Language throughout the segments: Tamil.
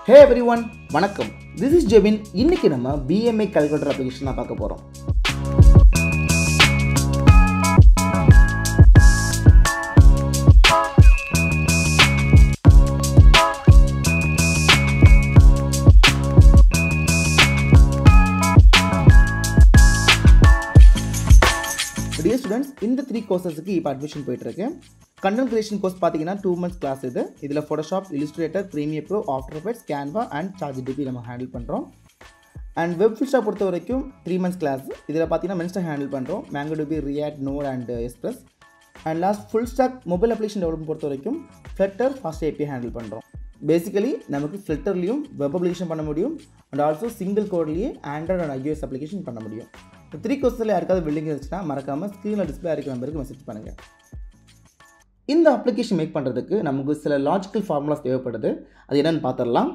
Hey everyone, வணக்கம். This is Jebin. இன்னைக்கு நம்ம BMI calculator application தான் பார்க்க போறோம். Dear students, இந்த 3 courses-க்கு இப்போ admission போயிட்டு இருக்கு. Content creation course பாத்தீங்கன்னா 2 months class இது. இதுல Photoshop, Illustrator, Premiere Pro, After Effects, Canva and ChatGPT நம்ம ஹேண்டில் பண்றோம். And web full stack பொறுத்த வரைக்கும் 3 months class. இதுல பாத்தீங்கன்னா Mensta ஹேண்டில் பண்றோம். MongoDB, React, Node and Express. And last full stack mobile application development பொறுத்த வரைக்கும் Flutter, Fast API ஹேண்டில் பண்றோம். Basically நமக்கு Flutterலயும் web application பண்ண முடியும் and also single codeலயே Android and iOS application பண்ண முடியும். இந்த 3 courses-ல யாருக்காவது வெல்டிங் இருந்துச்சுன்னா மறக்காம ஸ்கிரீன்ல டிஸ்ப்ளே ஆகிற நம்பருக்கு மெசேஜ் பண்ணுங்க. இந்த அப்ளிகேஷன் மேக் பண்ணுறதுக்கு நமக்கு சில லாஜிக்கல் ஃபார்முலாஸ் தேவைப்படுது. அது என்னென்னு பார்த்துடலாம்.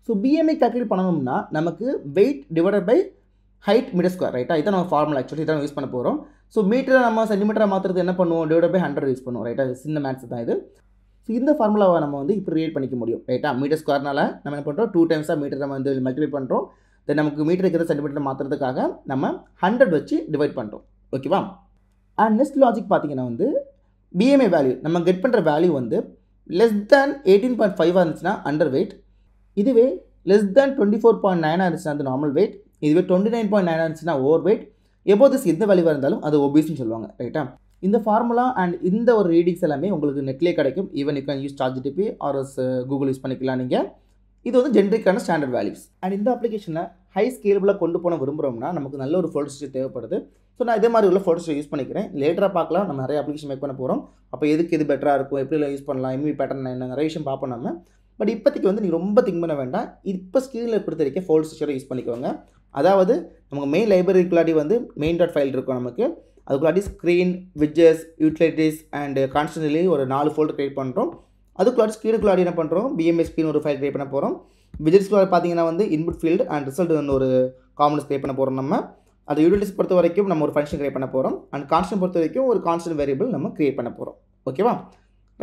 ஸோ BMI கால்குலேட் பண்ணணும்னா நமக்கு weight divided by height metre square, ரைட்டா? இதான் நம்ம ஃபார்முலா ஆக்சுவலி இதான் யூஸ் பண்ண போகிறோம். ஸோ மீட்டரை நம்ம சென்டிமீட்டரை மாற்றுறது என்ன பண்ணுவோம்? டிவைடட் பை 100 யூஸ் பண்ணுவோம், ரைட்டா? சின்ன மேத்ஸ் தான் இது. ஸோ இந்த ஃபார்முலாவை நம்ம வந்து இப்போ ரிலேட் பண்ணிக்க முடியும், ரைட்டா? மீட்டர் ஸ்கொயர்னால நம்ம என்ன பண்ணுறோம்? 2 டைம்ஸாக மீட்டர் நம்ம வந்து மல்டிப்ளை பண்ணுறோம். தென் நமக்கு மீட்டர் இருக்கிற சென்டிமீட்டர் மாற்றுறதுக்காக நம்ம 100 வச்சு டிவைட் பண்ணுறோம், ஓகேவா? அண்ட் நெக்ஸ்ட் லாஜிக் பார்த்தீங்கன்னா வந்து BMI வேல்யூ நம்ம கெட் பண்ணுற வேல்யூ வந்து லெஸ் தேன் 18.5 இருந்துச்சுன்னா அண்டர் வெயிட், இதுவே லெஸ் தேன் 24.9 இருந்துச்சுன்னா அது நார்மல் வெயிட், இதுவே 29.9 இருந்துச்சுன்னா ஓவர் வெயிட், எபோவ் திஸ் எந்த வேல்யூவாக இருந்தாலும் அது ஒபீஸ்ன்னு சொல்லுவாங்க, ரைட்டா? இந்த ஃபார்முலா அண்ட் இந்த ஒரு ரீடிங்ஸ் எல்லாமே உங்களுக்கு நெட்லேயே கிடைக்கும். Even you can use ChatGPT R Google use பண்ணிக்கலாம் நீங்கள். இது வந்து ஜென்ரிக்கான ஸ்டாண்டர்ட் வேல்யூஸ். அண்ட் இந்த அப்ளிகேஷனை ஹை ஸ்கேலபிளாக கொண்டு போன விரும்புகிறோம்னா நமக்கு நல்ல ஒரு ஃபோல்டர் ஸ்ட்ரக்சர் தேவைப்படுது. ஸோ நான் இதே மாதிரி உள்ள ஃபோல்டர் ஸ்ட்ரக்சர் யூஸ் பண்ணிக்கிறேன். லேட்டராக பார்க்கலாம், நம்ம நிறைய அப்ளிகேஷன் மேக் பண்ண போகிறோம். அப்போ எதுக்கு இது பெட்டராக இருக்கும், எப்படிலாம் யூஸ் பண்ணலாம், எம்வி பேட்டர்ன் என்ன, நிறைய விஷயம் பார்ப்போம் நம்ம. பட் இப்போதைக்கு வந்து நீங்கள் ரொம்ப திங்க் பண்ண வேண்டாம். இப்போ ஸ்க்ரீனில் பொறுத்த வரைக்கும் ஃபோல்டர் ஸ்ட்ரக்சரை யூஸ் பண்ணிக்கோங்க. அதாவது நமக்கு மெயின் லைப்ரரிக்குள்ளாடி வந்து மெயின் டாட் ஃபைல் இருக்கும் நமக்கு. அதுக்குள்ளாடி ஸ்க்ரீன், விட்ஜஸ், யூட்டிலிட்டிஸ் அண்ட் கான்ஸ்டன்ட்லி ஒரு 4 ஃபோல்டர் க்ரியேட் பண்ணுறோம். அதுக்குள்ளாடி ஸ்க்ரீனுக்குள்ளாடி என்ன பண்ணுறோம்? BMI ஸ்க்ரீன் ஒரு ஃபைல் க்ரியேட் பண்ண போகிறோம். விஜெட்ஸ்க்குள்ளாடி பார்த்தீங்கன்னா வந்து இன்புட் ஃபீல்டு அண்ட் ரிசல்ட் ஒரு காமன்ஸ் க்ரியேட் பண்ண போகிறோம் நம்ம. அது யூட்டிலிட்டிஸ் பொறுத்த வரைக்கும் நம்ம ஒரு ஃபங்க்ஷன் க்ரியேட் பண்ண போகிறோம். அண்ட் கான்ஸ்டன்ட் பொறுத்த வரைக்கும் ஒரு கான்ஸ்டன்ட் வேரியபிள் நம்ம க்ரியேட் பண்ண போகிறோம், ஓகேவா?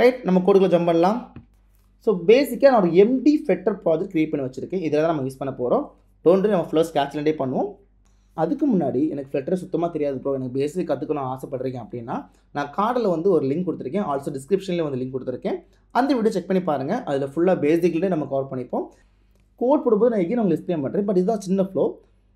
ரைட், நம்ம கோடுக்குள்ள ஜம்ப் பண்ணலாம். ஸோ பேசிக்காக நான் ஒரு MD ஃபெட்டர் ப்ராஜெக்ட் க்ரியேட் பண்ணி வச்சுருக்கேன். இதில் தான் நம்ம யூஸ் பண்ண போகிறோம். டோன்ட்டு நம்ம ஃப்ளோ ஸ்கேட்ச்லேண்டே பண்ணுவோம். அதுக்கு முன்னாடி எனக்கு ஃப்ளட்டர் சுத்தமாக தெரியாது ப்ரோ, எனக்கு பேசிக் கற்றுக்கணும் ஆசைப்படுறீங்க அப்படின்னா நான் கார்டில் வந்து ஒரு லிங்க் கொடுத்துருக்கேன். ஆல்சோ டிஸ்கிரிப்ஷனில் வந்து லிங்க் கொடுத்துருக்கேன். அந்த வீடியோ செக் பண்ணி பாருங்கள். அதில் ஃபுல்லாக பேசிக்லேயே நம்ம கவர் பண்ணிப்போம். கோட் போடும்போது நான் எங்கேயும் உங்களுக்கு எக்ஸ்பிளைன் பண்ணுறேன். பட் இதுதான் சின்ன ஃப்ளோ.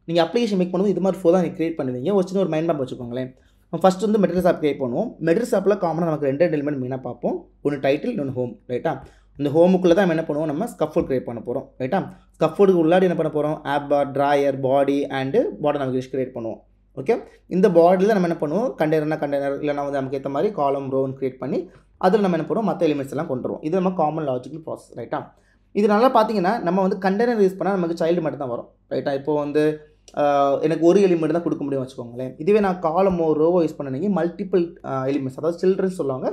நீங்கள் அப்ளிகேஷன் மேக் பண்ணும்போது இது மாதிரி ஃப்ளோ தான் நீங்கள் க்ரியேட் பண்ணுவீங்க. ஒரு சின்ன ஒரு மைண்ட் மேப் வச்சுக்கோங்களேன். ஃபஸ்ட் வந்து மெட்டீரியல்ஸ் ஆப் க்ரியேட் பண்ணுவோம். மெட்டீரியல்ஸ் ஆப்பில் காமனாக நமக்கு 2 எலிமெண்ட் மெயினாக பார்ப்போம். ஒன்று டைட்டில், இன்னொன்று ஹோம், ரைட்டா? இந்த ஹோமுக்குள்ளே தான் நம்ம என்ன பண்ணுவோம்? நம்ம ஸ்கஃபோல்ட் க்ரியேட் பண்ண போகிறோம், ரைட்டா? ஸ்கஃபோல்டுக்கு உள்ளாடி என்ன பண்ண போகிறோம்? App bar, drawer, body and body navigation create பண்ணுவோம், ஓகே? இந்த பாடியில் நம்ம என்ன பண்ணுவோம்? கண்டெய்னர் இல்லைனா வந்து நமக்கு ஏற்ற மாதிரி காலம் ரோன்னு க்ரியேட் பண்ணி அதில் நம்ம என்ன பண்ணுவோம்? மற்ற எலிமெண்ட்ஸ் எல்லாம் கொண்டு வருவோம். இது நம்ம காமன் லாஜிக்கல் ப்ராசஸ், ரைட்டா? இது நல்லா பார்த்தீங்கன்னா நம்ம வந்து கண்டெய்னர் யூஸ் பண்ணால் நமக்கு சைல்டு மட்டும் தான் வரும், ரைட்டா? இப்போ வந்து எனக்கு ஒரு எலிமெண்ட் தான் கொடுக்க முடியும் வச்சுக்கோங்களேன். இதுவே நான் காலமோ ரோவோ யூஸ் பண்ணீங்க மல்டிபிள் எலிமெண்ட்ஸ், அதாவது சில்ட்ரன்ஸ் சொல்லுவாங்க,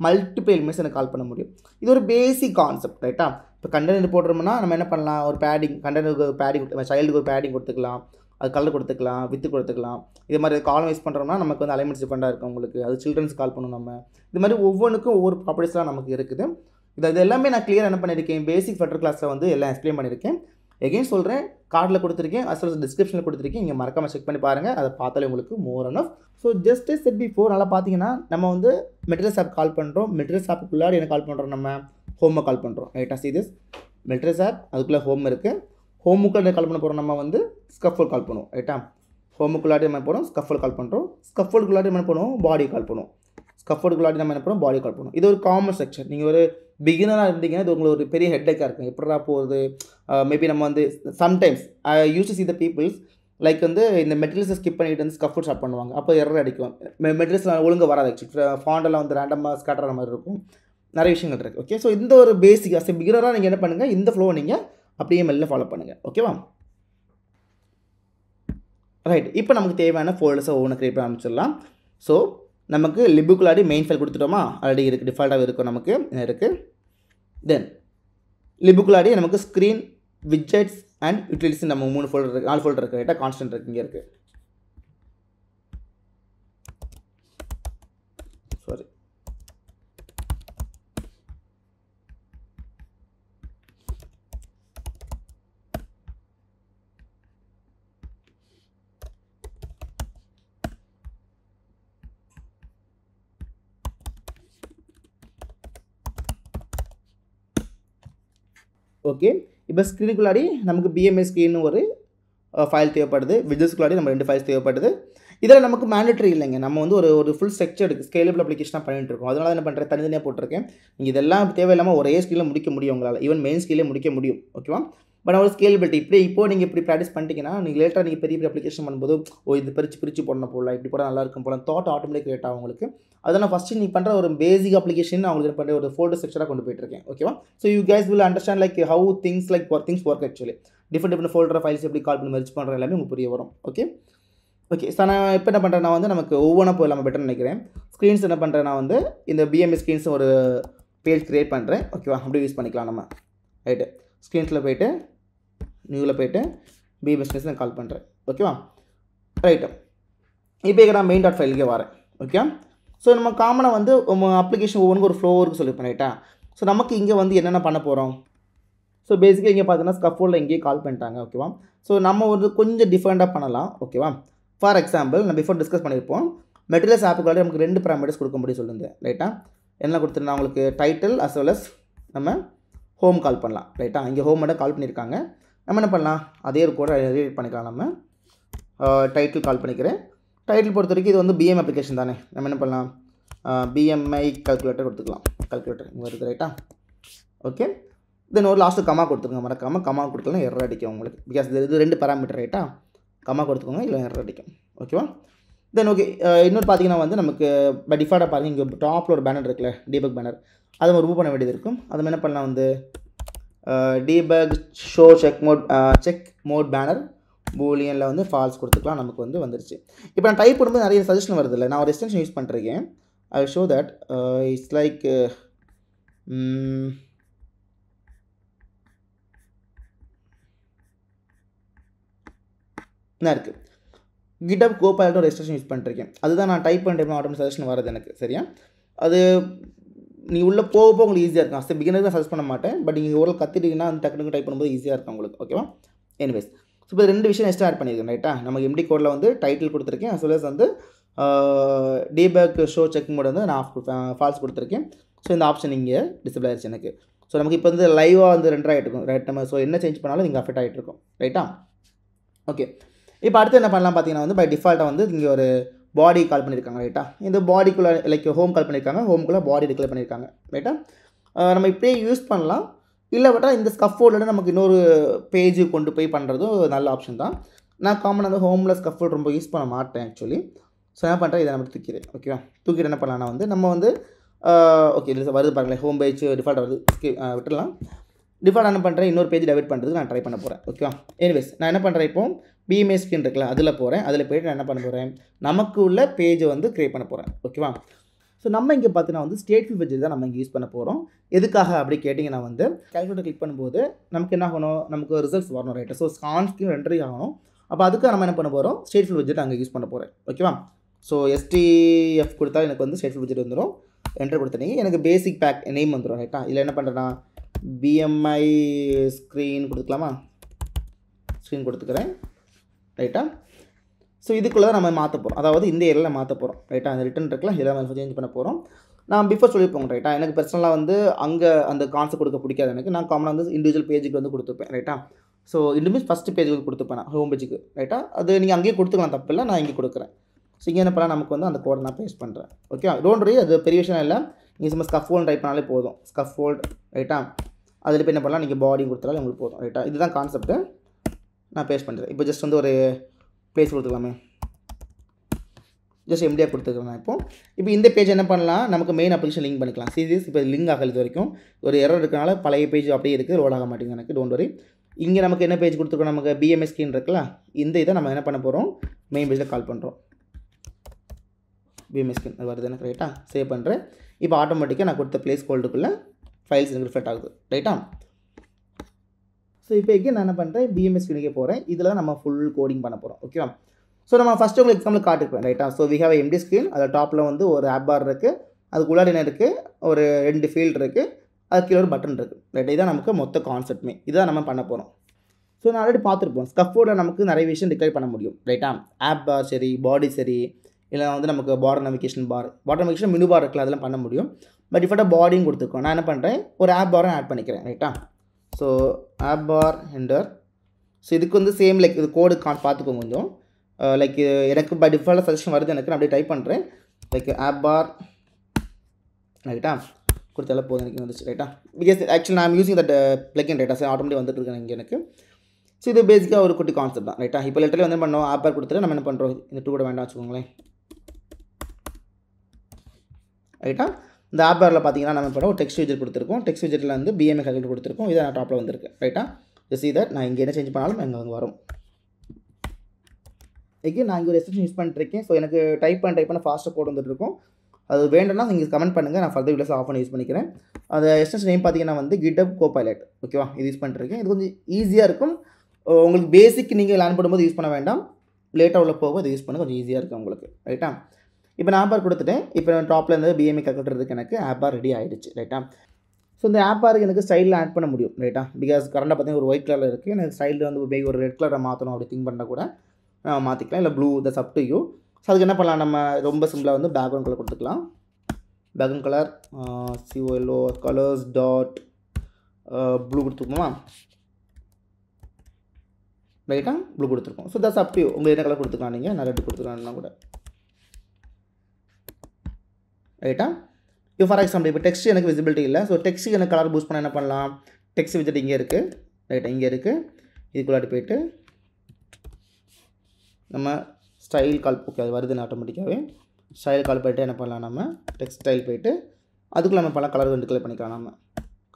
மல்டிபிள் எலிமெண்ட்ஸ் எனக்கு கால் பண்ண முடியும். இது ஒரு பேசிக் கான்செப்ட், ரைட்டா? இப்போ கண்டெய்னர் போடுறோம்னா நம்ம என்ன பண்ணலாம்? ஒரு பேடிங், கண்டெய்னருக்கு ஒரு பேடிங், சைல்டுக்கு ஒரு பேடிங் கொடுத்துக்கலாம், அது கலர் கொடுத்துக்கலாம், வித்து கொடுத்துக்கலாம். இது மாதிரி காலம் யூஸ் பண்ணுறோம்னா நமக்கு வந்து அலைன்மெண்ட்ஸ் டிஃபரெண்டாக இருக்கும் உங்களுக்கு. அது சில்ட்ரன்ஸ் கால் பண்ணணும் நம்ம. இது மாதிரி ஒவ்வொன்றுக்கும் ஒவ்வொரு ப்ராப்பர்ட்டிஸ்லாம் நமக்கு இருக்குது. இது எல்லாமே நான் கிளியர் என்ன பண்ணியிருக்கேன்? பேசிக் ஃபெட்டர் கிளாஸில் வந்து எல்லாம் எக்ஸ்பிளைன் பண்ணியிருக்கேன். எகைன் சொல்கிறேன், கார்டில் கொடுத்துருக்கேன், அஸ் டிஸ்கிரிப்ஷனில் கொடுத்துருக்கேன். நீங்கள் மறக்காமல் செக் பண்ணி பாருங்கள். அதை பார்த்தாலே உங்களுக்கு more enough. So just set before நல்லா பார்த்தீங்கன்னா நம்ம வந்து மெட்டீரியல்ஸ் ஆப் கால் பண்ணுறோம். மெட்டீரியல்ஸ் ஆப்புக்குள்ளாடி என்ன கால் பண்ணுறோம்? நம்ம ஹோமை கால் பண்ணுறோம், ரைட்டா? சி திஸ் மெட்டீரியல்ஸ் ஆப், அதுக்குள்ளே ஹோம் இருக்குது. ஹோமுக்குள்ளே கால் பண்ண போகிறோம் நம்ம வந்து ஸ்கஃபோல்ட் கால் பண்ணுவோம், ரைட்டா? ஹோமுக்குள்ளாடி நம்ம போகிறோம், ஸ்கஃபோல்ட் கால் பண்ணுறோம். ஸ்கஃபோல்டுக்குள்ளாடி என்ன பண்ணுவோம்? பாடி கால் பண்ணுவோம். ஸ்கஃபோல்டுக்குள்ளாடி நம்ம என்ன பண்ணுறோம்? பாடி கால் பண்ணுவோம். இது ஒரு காமன் ஸ்ட்ரக்சர். நீங்கள் ஒரு பிகினராக இருந்தீங்கன்னா இது உங்களுக்கு ஒரு பெரிய ஹெட்டேக்காக இருக்கும். எப்படா போகுது? மேபி நம்ம வந்து sometimes I use to see the peoples like வந்து இந்த மெட்டீரியல்ஸை ஸ்கிப் பண்ணிட்டு வந்து ஸ்கஃபோல்ட் ஸ்டார்ட் பண்ணுவாங்க. அப்போ எரர் அடிக்கும். மெட்டீரியல்ஸ்லாம் ஒழுங்காக வராது. ஆக்சுவலி ஃபாண்டெல்லாம் வந்து ரேண்டமாக ஸ்கேட்டர் மாதிரி இருக்கும். நிறைய விஷயங்கள் இருக்குது, ஓகே? ஸோ இந்த ஒரு பேசிக் அஸ் பிகினராக நீங்கள் என்ன பண்ணுங்கள்? இந்த ஃப்ளோவை நீங்கள் அப்படியே மெல்ல ஃபாலோ பண்ணுங்கள், ஓகேவா? ரைட், இப்போ நமக்கு தேவையான ஃபோல்டர்ஸை ஒவ்வொன்று க்ரியேட் பண்ண ஆரம்பிச்சிடலாம். ஸோ நமக்கு லிபுக்குள்ளாடி மெயின் ஃபைல் கொடுத்துட்டோமா? ஆல்ரெடி இருக்குது, டிஃபால்ட்டாக இருக்கும் நமக்கு இருக்குது. தென் லிபுக்குள்ளாடி நமக்கு ஸ்க்ரீன், விட்ஜெட்ஸ் அண்ட் யூட்டிலிட்டிஸ் நம்ம 3 ஃபோல்டர் இருக்குது, 4 ஃபோல்டர் இருக்குது, ரைட்டாக? கான்ஸ்டன்ட் இருக்குது, இங்கே இருக்குது. சாரி, ஓகே, இப்போ ஸ்க்ரீனுக்குள்ளாடி நமக்கு பிஎம்எஸ் ஸ்க்ரீன் ஒரு ஃபைல் தேவைப்படுது. விஜஸ்க்குள்ளாடி நம்ம 2 ஃபைல்ஸ் தேவைப்படுது. இதில் நமக்கு மேண்டட்ரி இல்லைங்க. நம்ம வந்து ஒரு ஃபுல் ஸ்ட்ரக்சர்டு ஸ்கேலபிள் அப்ளிகேஷனாக பண்ணிட்டு இருக்கோம். அதனால என்ன பண்ணுறேன், தனித்தனியாக போட்டிருக்கேன். நீங்கள் இதெல்லாம் தேவையில்லாமல் ஒரே ஸ்கில்லில் முடிக்க முடியும் உங்களால். ஈவன் மெயின் ஸ்கில்லே முடிக்க முடியும். ஓகேவா? பட் ஒரு ஸ்கேலபிலிட்டி இப்போ நீங்கள் இப்படி ப்ராக்டிஸ் பண்ணிட்டீங்கன்னா, நீங்கள் லேட்டராக நீங்கள் பெரிய அப்ளிகேஷன் பண்ணும்போது, இது பிரித்து போடணும் போல, இப்படி போட நல்லா இருக்கும் போல தாட் ஆட்டோமேட்டிக் கிரியேட் ஆகும் உங்களுக்கு. அதனால் ஃபஸ்ட்டு நீ பண்ணுற ஒரு பேசிக் அப்ளிகேஷன் அவங்களுக்கு என்ன பண்ணுற ஒரு ஃபோல்டர் ஸ்ட்ரக்சராக கொண்டு போயிட்டுருக்கேன். ஓகேவா? So you guys will understand like how things work actually. Different folder files எப்படி கால் பண்ணி மெர்ஜ் பண்ணுற எல்லாமே உங்களுக்கு புரிய வரும். ஓகே. ஸோ நான் இப்போ என்ன பண்ணுறேன்னா வந்து நமக்கு ஒவ்வொன்றா போயிடலாம் பெட்டர்னு நினைக்கிறேன். ஸ்க்ரீன்ஸ் என்ன பண்ணுறேன்னா வந்து இந்த பிஎம்எஸ் ஸ்க்ரீன்ஸ் ஒரு பேஜ் க்ரியேட் பண்ணுறேன். ஓகேவா? அப்படி யூஸ் பண்ணிக்கலாம் நம்ம. ரைட்டு. ஸ்க்ரீன்ஸில் போய்ட்டு நியூவில் போய்ட்டு பிஎம்எஸ் ஸ்க்ரீன்ஸ் நான் கால் பண்ணுறேன். ஓகேவா? ரைட்டு. இப்போ நான் மெயின் டாட் ஃபைலுக்கே வரேன். ஓகே. ஸோ நம்ம காமனாக வந்து அப்ளிகேஷன் ஒவ்வொன்றுக்கு ஒரு ஃப்ளோ இருக்குது சொல்லியிருப்பேன். ரைட்டா? ஸோ நமக்கு இங்கே வந்து என்னென்ன பண்ண போகிறோம். ஸோ பேசிக்காக இங்கே பார்த்தீங்கன்னா ஸ்கஃபோல்டில் இங்கேயே கால் பண்ணிட்டாங்க. ஓகேவா? ஸோ நம்ம வந்து கொஞ்சம் டிஃப்ரெண்ட்டாக பண்ணலாம். ஓகேவா? ஃபார் எக்ஸாம்பிள் நம்ம பிஃபோர் டிஸ்கஸ் பண்ணியிருப்போம். மெட்டீரியல்ஸ் ஆப்புக்குள்ளாடி நமக்கு 2 பேராமீட்டர்ஸ் கொடுக்க முடியும் சொல்லுங்கள். ரைட்டா? என்ன கொடுத்துருந்தா உங்களுக்கு டைட்டில் அஸ் வெல் அஸ் நம்ம ஹோம் கால் பண்ணலாம். ரைட்டா? இங்கே ஹோம் மட்டும் கால் பண்ணியிருக்காங்க. நம்ம என்ன பண்ணலாம், அதே ஒரு கூட ரீட் பண்ணிக்கலாம். நம்ம டைட்டில் கால் பண்ணிக்கிறேன். டைட்டில் பொறுத்த வரைக்கும் இது வந்து பிஎம் அப்ளிகேஷன் தானே. நம்ம என்ன பண்ணலாம், பிஎம்ஐ கால்குலேட்டர் கொடுத்துக்கலாம். கால்குலேட்டர் இங்கே வருது. ரைட்டா? ஓகே. தென் ஒரு லாஸ்ட்டு கமா கொடுத்துருங்க. மறக்காமல் கமா கொடுக்கலாம், எரர் அடிக்கும் உங்களுக்கு. பிகாஸ் இது 2 பேராமீட்டர். ரைட்டா? கமா கொடுத்துக்கோங்க, இல்லை எரர் அடிக்கும். ஓகேவா? Then okay. இன்னொரு பார்த்தீங்கன்னா வந்து நமக்கு பை டிஃபால்ட்டாக பாருங்கள் இங்கே டாப்பில் ஒரு பேனர் இருக்குல்ல, டீபக் பேனர். அதை நம்ம ரிமூவ் பண்ண வேண்டியது இருக்கும். அதை என்ன பண்ணலாம் வந்து debug show check mode banner பூலியனில் வந்து ஃபால்ஸ் கொடுத்துக்கலாம். நமக்கு வந்து வந்துருச்சு. இப்போ நான் டைப் பண்ணும்போது நிறைய சஜஷன் வருது இல்லை. நான் ஒரு எக்ஸ்டென்ஷன் யூஸ் பண்ணிருக்கேன். I show that it's like என்ன இருக்குது, GitHub Copilot ஒரு எக்ஸ்டென்ஷன் யூஸ் பண்ணிருக்கேன். அதுதான் நான் டைப் பண்ணுற ஆட்டோமேட்டிக் சஜஷன் வருது எனக்கு. சரியா? அது நீ உள்ளே போக உங்களுக்கு ஈஸியாக இருக்கும். அஸ் பிகினர் தான் சஜஸ்ட் பண்ண மாட்டேன். பட் நீங்கள் ஓரளவு கற்றுட்டீங்கன்னா அந்த டக்குனு டைப் பண்ணும்போது ஈஸியாக இருக்கும் உங்களுக்கு. ஓகேவா? எனிவேஸ். ஸோ இப்போ 2 விஷயம் எக்ஸ்ட்ரா ஆட் பண்ணியிருக்கேன். ரைட்டா? நமக்கு எம்டி கோடில் வந்து டைட்டில் கொடுத்துருக்கேன். அஸ் வெல் அஸ் வந்து டீபக் ஷோ செக் மோட் வந்து நான் ஃபால்ஸ் கொடுத்துருக்கேன். ஸோ இந்த ஆப்ஷன் இங்கே டிசபிள் ஆயிடுச்சு எனக்கு. ஸோ நமக்கு இப்போ வந்து லைவாக வந்து ரெண்டர் ஆகிட்டு இருக்கும். ரைட்? நம்ம ஸோ என்ன சேஞ்ச் பண்ணாலும் இங்கே அஃபெக்ட் ஆகிட்டு இருக்கும். ரைட்டா? ஓகே. இப்போ அடுத்து என்ன பண்ணலாம் பார்த்தீங்கன்னா வந்து பை டிஃபால்ட்டாக வந்து இங்கே ஒரு பாடி கால் பண்ணியிருக்காங்க. ரைட்டா? இந்த பாடிக்குள்ளே லைக் ஹோம் கால் பண்ணியிருக்காங்க. ஹோம்குள்ளே பாடி டிக்ளேர் பண்ணியிருக்காங்க. ரைட்டா? நம்ம இப்படியே யூஸ் பண்ணலாம். இல்லை பட்டா இந்த ஸ்கஃபோல்டில் நமக்கு இன்னொரு பேஜு கொண்டு போய் பண்ணுறதும் நல்ல ஆப்ஷன் தான். நான் காமனாக வந்து ஹோமில் ஸ்கஃபோல்டு ரொம்ப யூஸ் பண்ண மாட்டேன் ஆக்சுவலி. ஸோ என்ன பண்ணுறேன், இதை நம்ம தூக்கிறேன். ஓகேவா? தூக்கிட்டு என்ன பண்ணலாம்னா வந்து நம்ம வந்து ஓகே இல்லை வருது பாருங்களேன், ஹோம் பேஜ் டிஃபால்ட் வருது. விட்டுடலாம். டிஃபால்ட் என்ன பண்ணுறேன், இன்னொரு பேஜ் டெவலப் பண்ணுறதுக்கு நான் ட்ரை பண்ண போகிறேன். ஓகேவா? எனிவேஸ் நான் என்ன பண்ணுறேன், இப்போ பிஎம்எஸ் ஸ்கிரீன் இருக்குல்ல அதில் போகிறேன். அதில் போய்ட்டு நான் என்ன பண்ண போகிறேன், நமக்கு உள்ள பேஜை வந்து க்ரியேட் பண்ண போகிறேன். ஓகேவா? ஸோ நம்ம இங்கே பார்த்தீங்கன்னா வந்து ஸ்டேட்ஃபுல் பட்ஜெட் தான் நம்ம இங்கே யூஸ் பண்ண போகிறோம். எதுக்காக அப்படி கேட்டிங்கன்னா வந்து கால்குலேட்டர் கிளிக் பண்ணும்போது நமக்கு என்ன ஆகணும், நமக்கு ரிசல்ட்ஸ் வரணும். ரைட்டு? ஸோ ஆன் ஸ்க்ரீன் ரெண்டரி ஆகணும். அப்போ அதுக்கு நம்ம என்ன பண்ண போகிறோம், ஸ்டேட்ஃபுல் பட்ஜெட் அங்கே யூஸ் பண்ண போகிறேன். ஓகேவா? ஸோ STF கொடுத்தா எனக்கு வந்து ஸ்டேட்ஃபுல் பட்ஜெட் வந்துடும். என்டர் கொடுத்தீங்க எனக்கு பேசிக் பேக் நேம் வந்துடும். ரைட்டா? இதில் என்ன பண்ணுறேன்னா பிஎம்ஐ ஸ்க்ரீன் கொடுத்துக்கலாமா, ஸ்க்ரீன் கொடுத்துக்கிறேன். ரைட்டா? ஸோ இதுக்குள்ளே தான் நம்ம மாற்ற போகிறோம். அதாவது இந்த ஏரியாவில் மாற்ற போகிறோம். ரைட்டா? அந்த ரிட்டன் இருக்குல்ல இதெல்லாம் நம்ம சேஞ்ச் பண்ண போகிறோம். நான் பிஃபோர் சொல்லியிருப்போங்க. ரைட்டா? எனக்கு பர்சனலாக வந்து அங்கே அந்த கான்செப்ட் கொடுக்க பிடிக்காது எனக்கு. நான் காமனாக வந்து இண்டிவிஜுவல் பேஜுக்கு வந்து கொடுத்துருப்பேன். ரைட்டா? ஸோ இண்டிவிஜுவல் ஃபஸ்ட்டு பேஜுக்கு கொடுத்துப்பேன் நான், ஹோம் பேஜுக்கு. ரைட்டா? அது நீங்கள் அங்கேயே கொடுத்துக்கலாம், தப்பு இல்லை. நான் இங்கே கொடுக்குறேன். ஸோ இங்கே என்ன பண்ணலாம், நமக்கு வந்து அந்த கோடை நான் பேஸ்ட் பண்ணுறேன். ஓகே? டோன்ட் வரி, அது பெரிய விஷயம் இல்லை. நீங்கள் சும்மா ஸ்கஃபோல்டு டைப் பண்ணாலே போதும். ஸ்கஃபோல்டு. ரைட்டா? அதில் இப்போ என்ன பண்ணலாம், நீங்கள் பாடி கொடுத்தாலும் உங்களுக்கு போதும். ரைட்டா? இதுதான் கான்செப்ட்டு. நான் பேஸ்ட் பண்ணுறேன். இப்போ ஜஸ்ட் வந்து ஒரு பேஜ் கொடுத்துக்கலாமே, ஜஸ்ட் எம்டியாக கொடுத்துக்கிறேன் நான். இப்போ இந்த பேஜ் என்ன பண்ணலாம், நமக்கு மெயின் அப்ளிகேஷன் லிங்க் பண்ணிக்கலாம். சீரியஸ் இப்போ லிங்க் ஆகல இது வரைக்கும். ஒரு எரர் இருக்கனால பழைய பேஜ் அப்படியே இருக்குது, லோட் ஆக மாட்டேங்குது எனக்கு. Don't worry. இங்கே நமக்கு என்ன பேஜ் கொடுத்துருக்கோம், நமக்கு பிஎம்எஸ் ஸ்க்ரீன் இருக்குல்ல, இந்த இதை நம்ம என்ன பண்ண போகிறோம், மெயின் பேஜில் கால் பண்ணுறோம். பிஎம்எஸ் ஸ்க்ரீன் அது வருது எனக்கு. ரைட்டா? சேவ் பண்ணுறேன். இப்போ ஆட்டோமேட்டிக்காக நான் கொடுத்த ப்ளேஸ் ஹோல்டுக்குள்ளே ஃபைல்ஸ் எனக்கு ரிஃப்ளெக்ட் ஆகுது. ரைட்டா? ஸோ இப்போ நான் என்ன பண்ணுறேன், பிஎம்எஸ் ஸ்க்ரீனுக்கே போகிறேன். இதில் நம்ம ஃபுல் கோடிங் பண்ண போகிறோம். ஓகேவா? ஸோ நம்ம ஃபஸ்ட்டு உங்களுக்கு எக்ஸாம்பிள் காட்டிருப்பேன். ரைட்டா? So we have empty screen. அதில் டாப்பில் வந்து ஒரு ஆப் பார் இருக்குது, அதுக்கு உள்ளாடி என்ன இருக்குது, ஒரு 2 ஃபீல்டு இருக்குது, அதுக்கு கீழே ஒரு பட்டன் இருக்குது. ரைட்டா? இதான் நமக்கு மொத்த கான்செப்ட்மே. இதான் நம்ம பண்ண போகிறோம். ஸோ நான் ஆல்ரெடி பார்த்துருப்போம், ஸ்கஃபோல்டில் நமக்கு நிறைய விஷயம் டிக்ளேர் பண்ண முடியும். ரைட்டா? ஆப் பார் சரி, பாடி சரி, இல்லை வந்து நமக்கு பார்டர் நவிகேஷன் மெனு பார் இருக்குல்ல, அதெல்லாம் பண்ண முடியும். பட் டிஃபால்ட்டாக பாடியும் கொடுத்துருக்கோம். நான் என்ன பண்ணுறேன், ஒரு ஆப் பாரும் ஆட் பண்ணிக்கிறேன். ரைட்டா? ஸோ ஆப் பார் ஹெண்டர். ஸோ இதுக்கு வந்து சேம் லைக் இது கோடு பார்த்துக்கோங்க கொஞ்சம். லைக் எனக்கு பை டிஃபால்ட்டாக சஜஷன் வருது எனக்கு, நான் அப்படியே டைப் பண்ணுறேன். லைக் ஆப் பார் ரைட்டா கொடுத்தாலும் போதும் எனக்கு வந்துச்சு ரைட்டா. பிகாஸ் ஆக்சுவலி நான் யூஸிங் தட் பிளக்கின் ரைட்டா. ஸோ ஆட்டோமேட்டிக் வந்துட்டு இருக்கேன் இங்கே எனக்கு. ஸோ இது பேசிக்காக ஒரு குட்டி கான்செப்ட் தான் ரைட்டா. இப்போ லெட்டரில் வந்து பண்ணோம் ஆப் பார் கொடுத்துட்டு நம்ம என்ன பண்ணுறோம், இந்த 2 கூட வேண்டாம் வச்சுக்கோங்களேன் ரைட்டா. இந்த ஆப் பாரில் பார்த்தீங்கன்னா நம்ம இப்போ ஒரு டெக்ஸ்ட் விஜெட் கொடுத்துருக்கோம். டெக்ஸ்ட் விஜெட்டில் வந்து BMX கால்குலேட்டர் கொடுத்துருக்கோம். இதை நான் டாப்பில் வந்திருக்கு ரைட்டா. see that நான் இங்கே என்ன சேஞ்ச் பண்ணாலும் அங்கே வரும். எகெயின் நான் இங்கே ஒரு எக்ஸ்டென்ஷன் யூஸ் பண்ணிட்டுருக்கேன். ஸோ எனக்கு டைப் பண்ண ஃபாஸ்ட்டாக கோட் வந்துட்டு இருக்கும். அது வேண்டும்னா நீங்கள் கமெண்ட் பண்ணுங்கள், நான் ஃபர்தர் வீடியோஸ் ஆஃப் பண்ணி யூஸ் பண்ணிக்கிறேன். அந்த எக்ஸ்டென்ஷன் நேம் பார்த்தீங்கன்னா வந்து GitHub Copilot. ஓகேவா, இது யூஸ் பண்ணிட்டுருக்கேன். இது கொஞ்சம் ஈஸியாக இருக்கும். உங்களுக்கு பேசிக் நீங்கள் லேர்ன் பண்ணும்போது யூஸ் பண்ண வேண்டாம், லேட்டாக உள்ள போக இது யூஸ் பண்ண கொஞ்சம் ஈஸியாக இருக்கும் உங்களுக்கு ரைட்டா. இப்போ நான் ஆப் பார் கொடுத்துட்டேன். இப்போ நான் டாப்பில் இருந்து BMX கால்குலேட்டருக்கு எனக்கு ஆப் பார் ரெடி ஆகிடுச்சு ரைட்டா. ஸோ இந்த ஆப் பாருக்கு எனக்கு ஸ்டைலில் ஆட் பண்ண முடியும் ரைட்டா. பிகாஸ் கரண்டாக பார்த்தீங்கன்னா ஒரு ஒயிட் கலரில் இருக்குது. எனக்கு ஸ்டைலில் வந்து ஒரு ரெட் கலரை மாற்றணும் அப்படி திங்க் பண்ணால் கூட மாற்றிக்கலாம், இல்லை blue that's up to you. So அதுக்கு என்ன பண்ணலாம், நம்ம ரொம்ப சிம்பிளாக வந்து பேக்ரவுண்ட் கலர் கொடுத்துக்கலாம். Background colour COLO colours dot blue கொடுத்துருக்கோமா ரைட்டா, ப்ளூ கொடுத்துருக்கோம். So that's up to you, உங்களுக்கு என்ன கலர் கொடுத்துக்கலாம், நீங்கள் நான் ரெட் கொடுத்துக்கலாம்னா கூட ரைட்டா. இப்போ ஃபார் எக்ஸாம்பிள் இப்போ டெக்ஸ்ட் எனக்கு விசிபிலிட்டி இல்லை. ஸோ டெக்ஸ்ட்டுக்கு எனக்கு கலர் பூஸ்ட் பண்ண என்ன பண்ணலாம், டெக்ஸ்ட் விஜெட் இங்கே இருக்குது ரைட்டா, இங்கே இருக்குது. இதுக்குள்ளாடி போய்ட்டு நம்ம ஸ்டைல் கால், ஓகே அது வருதுன்னு ஆட்டோமேட்டிக்காகவே ஸ்டைல் கால் போய்ட்டு என்ன பண்ணலாம், நம்ம டெக்ஸ்ட் ஸ்டைல் போய்ட்டு அதுக்குள்ளே நம்ம பண்ணலாம் கலர் வந்து கிளிக் பண்ணிக்கலாம். நம்ம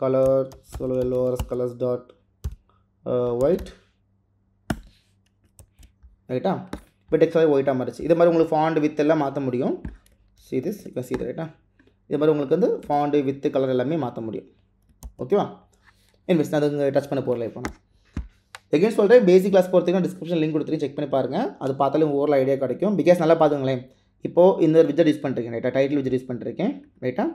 கலர் லோரஸ் கலர்ஸ் டாட் ஒயிட் ரைட்டா. இப்போ டெக்ஸ்டாகவே ஒயிட்டாக மாறிச்சு. இது மாதிரி உங்களுக்கு ஃபாண்ட் வித் எல்லாம் மாற்ற முடியும். see ரைட்டா. இது மாதிரி உங்களுக்கு வந்து ஃபாண்ட் வித் கலர் எல்லாமே மாற்ற முடியும். ஓகேவா, எனிவேஸ் நான் அது டச் பண்ண போகல. இப்போ நான் எகைன் சொல்கிறேன், பேசிக் கிளாஸ் பொறுத்தவரைக்கும் டிஸ்கிரிப்ஷன் லிங்க் கொடுத்துட்டு செக் பண்ணி பாருங்கள். அது பார்த்தாலே ஓவரால் ஐடியா கிடைக்கும். பிகாஸ் நல்லா பார்த்துங்களேன், இப்போது இந்த விஜெட் யூஸ் பண்ணிருக்கேன் ரைட்டா, டைட்டில் விஜெட் யூஸ் பண்ணிருக்கேன் ரைட்டா.